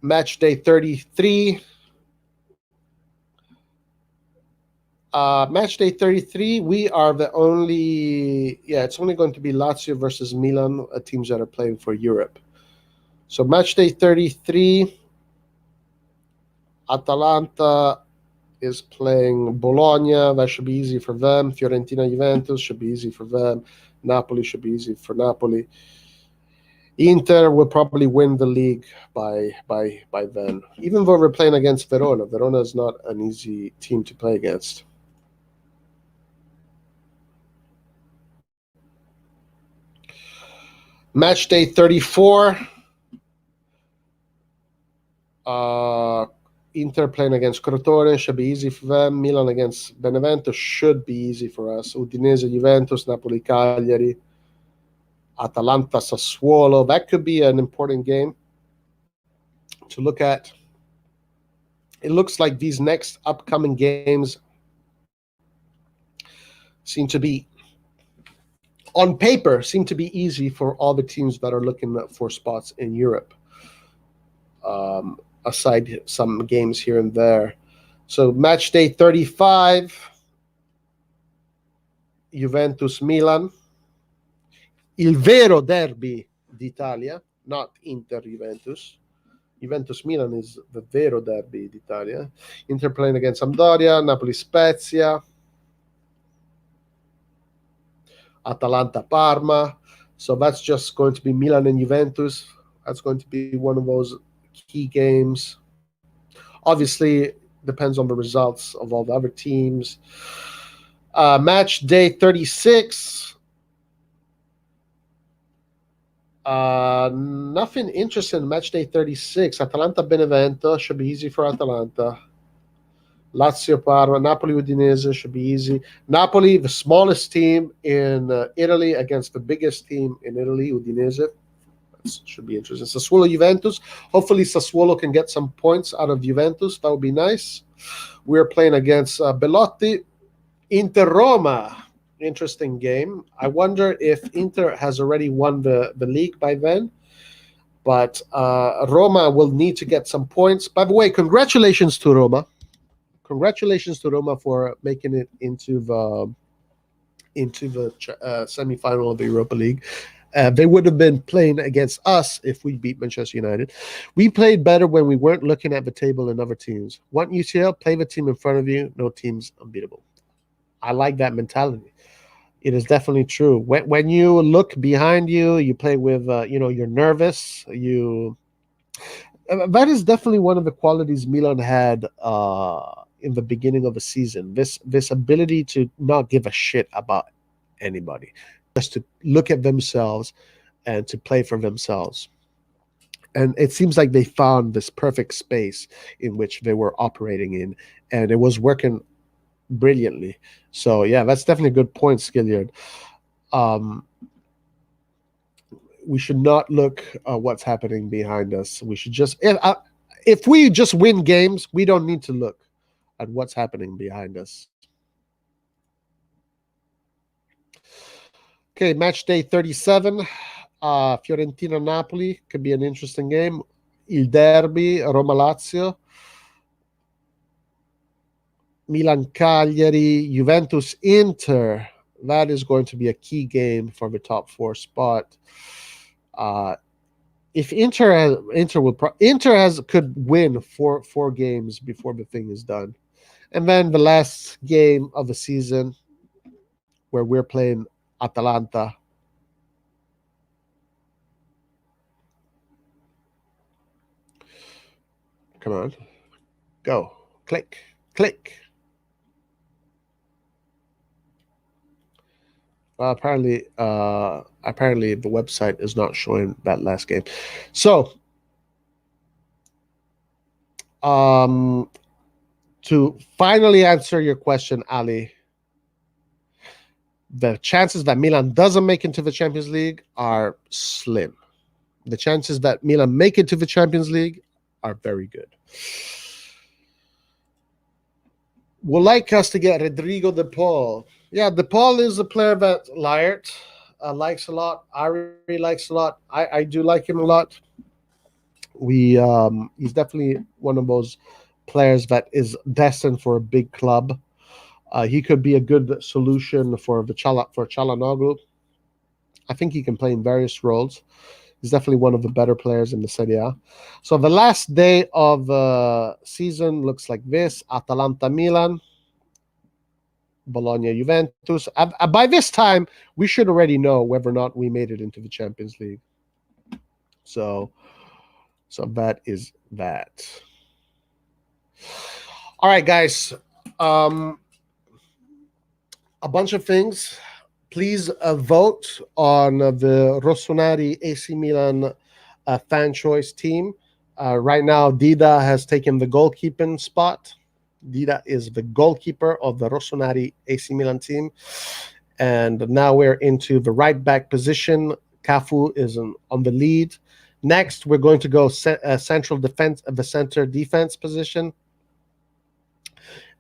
Match day 33. Match day 33, we are the only, it's only going to be Lazio versus Milan, teams that are playing for Europe. So match day 33, Atalanta is playing Bologna. That should be easy for them. Fiorentina Juventus should be easy for them. Napoli should be easy for Napoli. Inter will probably win the league by then. Even though we're playing against Verona. Verona is not an easy team to play against. Match day 34. Inter playing against Crotone should be easy for them. Milan against Benevento should be easy for us. Udinese, Juventus, Napoli, Cagliari, Atalanta, Sassuolo. That could be an important game to look at. It looks like these next upcoming games seem to be, on paper, easy for all the teams that are looking for spots in Europe. Aside some games here and there. So match day 35, Juventus-Milan. Il vero derby d'Italia, not Inter-Juventus. Juventus-Milan is the vero derby d'Italia. Inter playing against Sampdoria, Napoli-Spezia, Atalanta-Parma. So that's just going to be Milan and Juventus. That's going to be one of those key games. Obviously, depends on the results of all the other teams. Match day 36. Nothing interesting. Match day 36. Atalanta Benevento should be easy for Atalanta. Lazio Parma, Napoli Udinese should be easy. Napoli, the smallest team in Italy against the biggest team in Italy, Udinese. That should be interesting. Sassuolo Juventus. Hopefully Sassuolo can get some points out of Juventus. That would be nice. We're playing against Belotti. Inter Roma. Interesting game. I wonder if Inter has already won the league by then. But Roma will need to get some points. By the way, congratulations to Roma. Congratulations to Roma for making it into the semifinal of the Europa League. They would have been playing against us if we beat Manchester United. We played better when we weren't looking at the table and other teams. Want UCL? Play the team in front of you. No team's unbeatable. I like that mentality. It is definitely true. When you look behind you, you play with, you're nervous. That is definitely one of the qualities Milan had in the beginning of the season. This ability to not give a shit about anybody, just to look at themselves and to play for themselves. And it seems like they found this perfect space in which they were operating in, and it was working brilliantly. So yeah, that's definitely a good point, Skilliard. We should not look at what's happening behind us. We should just, if we just win games, we don't need to look at what's happening behind us. Okay, match day 37. Fiorentina Napoli could be an interesting game. Il Derby, Roma Lazio. Milan Cagliari, Juventus Inter. That is going to be a key game for the top 4 spot. If Inter could win four games before the thing is done, and then the last game of the season, where we're playing Atalanta. Come on, go, click. Apparently the website is not showing that last game. So, to finally answer your question, Ali, the chances that Milan doesn't make into the Champions League are slim. The chances that Milan make it to the Champions League are very good. Would like us to get Rodrigo De Paul. Yeah, De Paul is a player that Laert likes a lot. Ari likes a lot. I do like him a lot. He's definitely one of those players that is destined for a big club. He could be a good solution for Çalhanoğlu. I think he can play in various roles. He's definitely one of the better players in the Serie A. So the last day of the season looks like this: Atalanta Milan, Bologna Juventus. By this time, we should already know whether or not we made it into the Champions League. So that is that. All right, guys. A bunch of things. Please vote on the Rossoneri AC Milan fan choice team. Right now, Dida has taken the goalkeeping spot. Dida is the goalkeeper of the Rossoneri AC Milan team. And now we're into the right back position. Cafu is on the lead. Next, we're going to go central defense, the center defense position.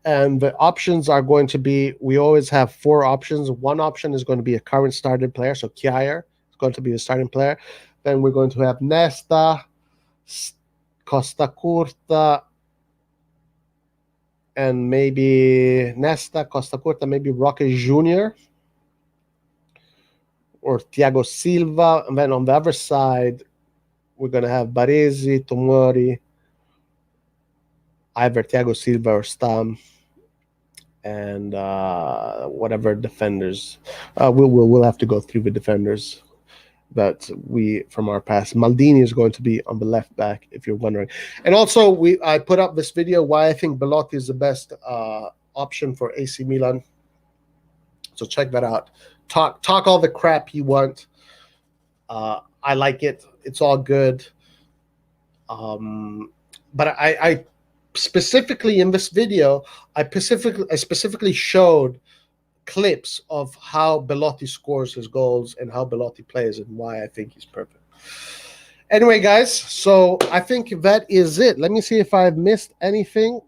And the options are going to be, we always have 4 options. One option is going to be a current starting player. So Kjaer is going to be the starting player. Then we're going to have Nesta, Costa Curta, and maybe Nesta, Costa Curta, maybe Roque Jr. or Thiago Silva. And then on the other side, we're going to have Baresi, Tomori, either Thiago Silva or Stam, and whatever defenders. We'll have to go through the defenders. that we from our past. Maldini is going to be on the left back, if you're wondering. And also, I put up this video why I think Belotti is the best option for AC Milan. So check that out. Talk all the crap you want. I like it. It's all good. But I specifically in this video, I specifically showed clips of how Belotti scores his goals and how Belotti plays and why I think he's perfect. Anyway, guys, so I think that is it. Let me see if I've missed anything.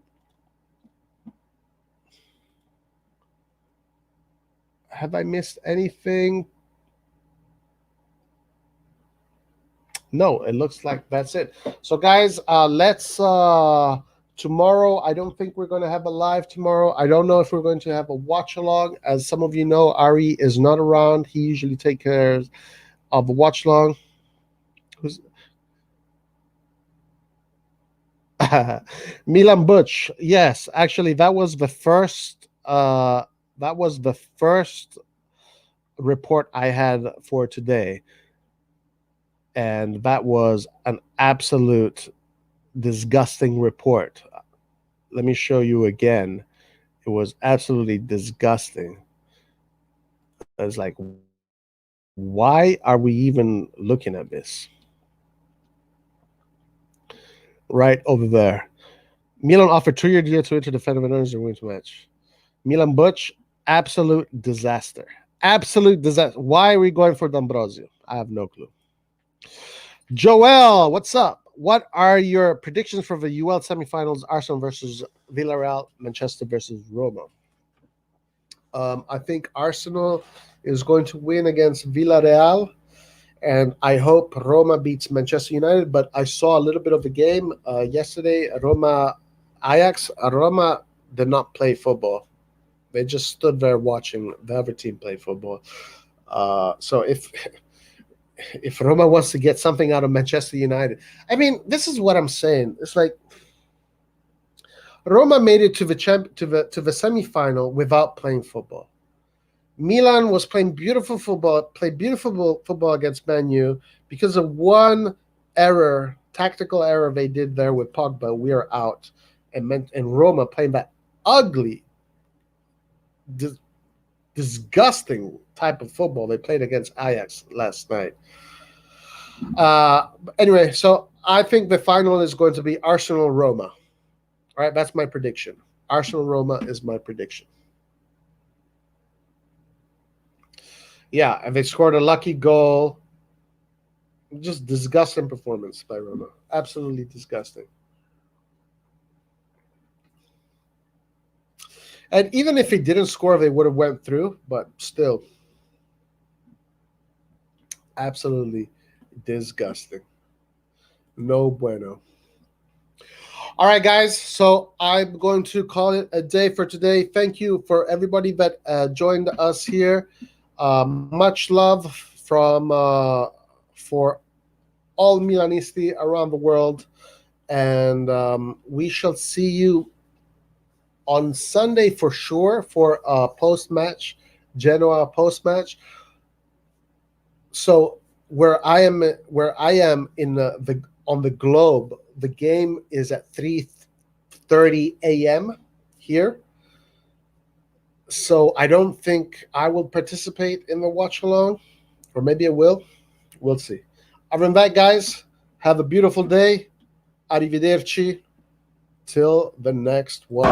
Have I missed anything? No, it looks like that's it. So, guys, let's tomorrow. I don't think we're going to have a live tomorrow. I don't know if we're going to have a watch along. As some of you know, Ari is not around. He usually takes care of a watch along. Milan Butch. Yes, actually, that was the first. That was the first report I had for today. And that was an absolute disgusting report. Let me show you again. It was absolutely disgusting. It's like, why are we even looking at this? Right over there. Milan offered 2-year deal to enter the defensive and earners win to match. Milan Butch, absolute disaster. Absolute disaster. Why are we going for D'Ambrosio? I have no clue. Joel, what's up? What are your predictions for the UL semifinals? Arsenal versus Villarreal, Manchester versus Roma. I think Arsenal is going to win against Villarreal, and I hope Roma beats Manchester United. But I saw a little bit of the game yesterday. Ajax. Roma did not play football. They just stood there watching the other team play football. So if Roma wants to get something out of Manchester United, I mean, this is what I'm saying. It's like Roma made it to the semifinal without playing football. Milan was playing beautiful football, played beautiful football against Man U because of one error, tactical error they did there with Pogba. We are out, and Roma playing that ugly, disgusting type of football they played against Ajax last night. Anyway, so I think the final is going to be Arsenal-Roma. All right, that's my prediction. Arsenal-Roma is my prediction. Yeah, and they scored a lucky goal. Just disgusting performance by Roma. Absolutely disgusting. And even if he didn't score, they would have went through, but still. Absolutely disgusting. No bueno. All right, guys. So I'm going to call it a day for today. Thank you for everybody that joined us here. Much love from for all Milanisti around the world. And we shall see you on Sunday for sure for a post-match, Genoa post-match. So where I am in on the globe, the game is at 3:30 a.m. here. So I don't think I will participate in the watch along, or maybe I will. We'll see. Other than that, guys, have a beautiful day. Arrivederci. Till the next one.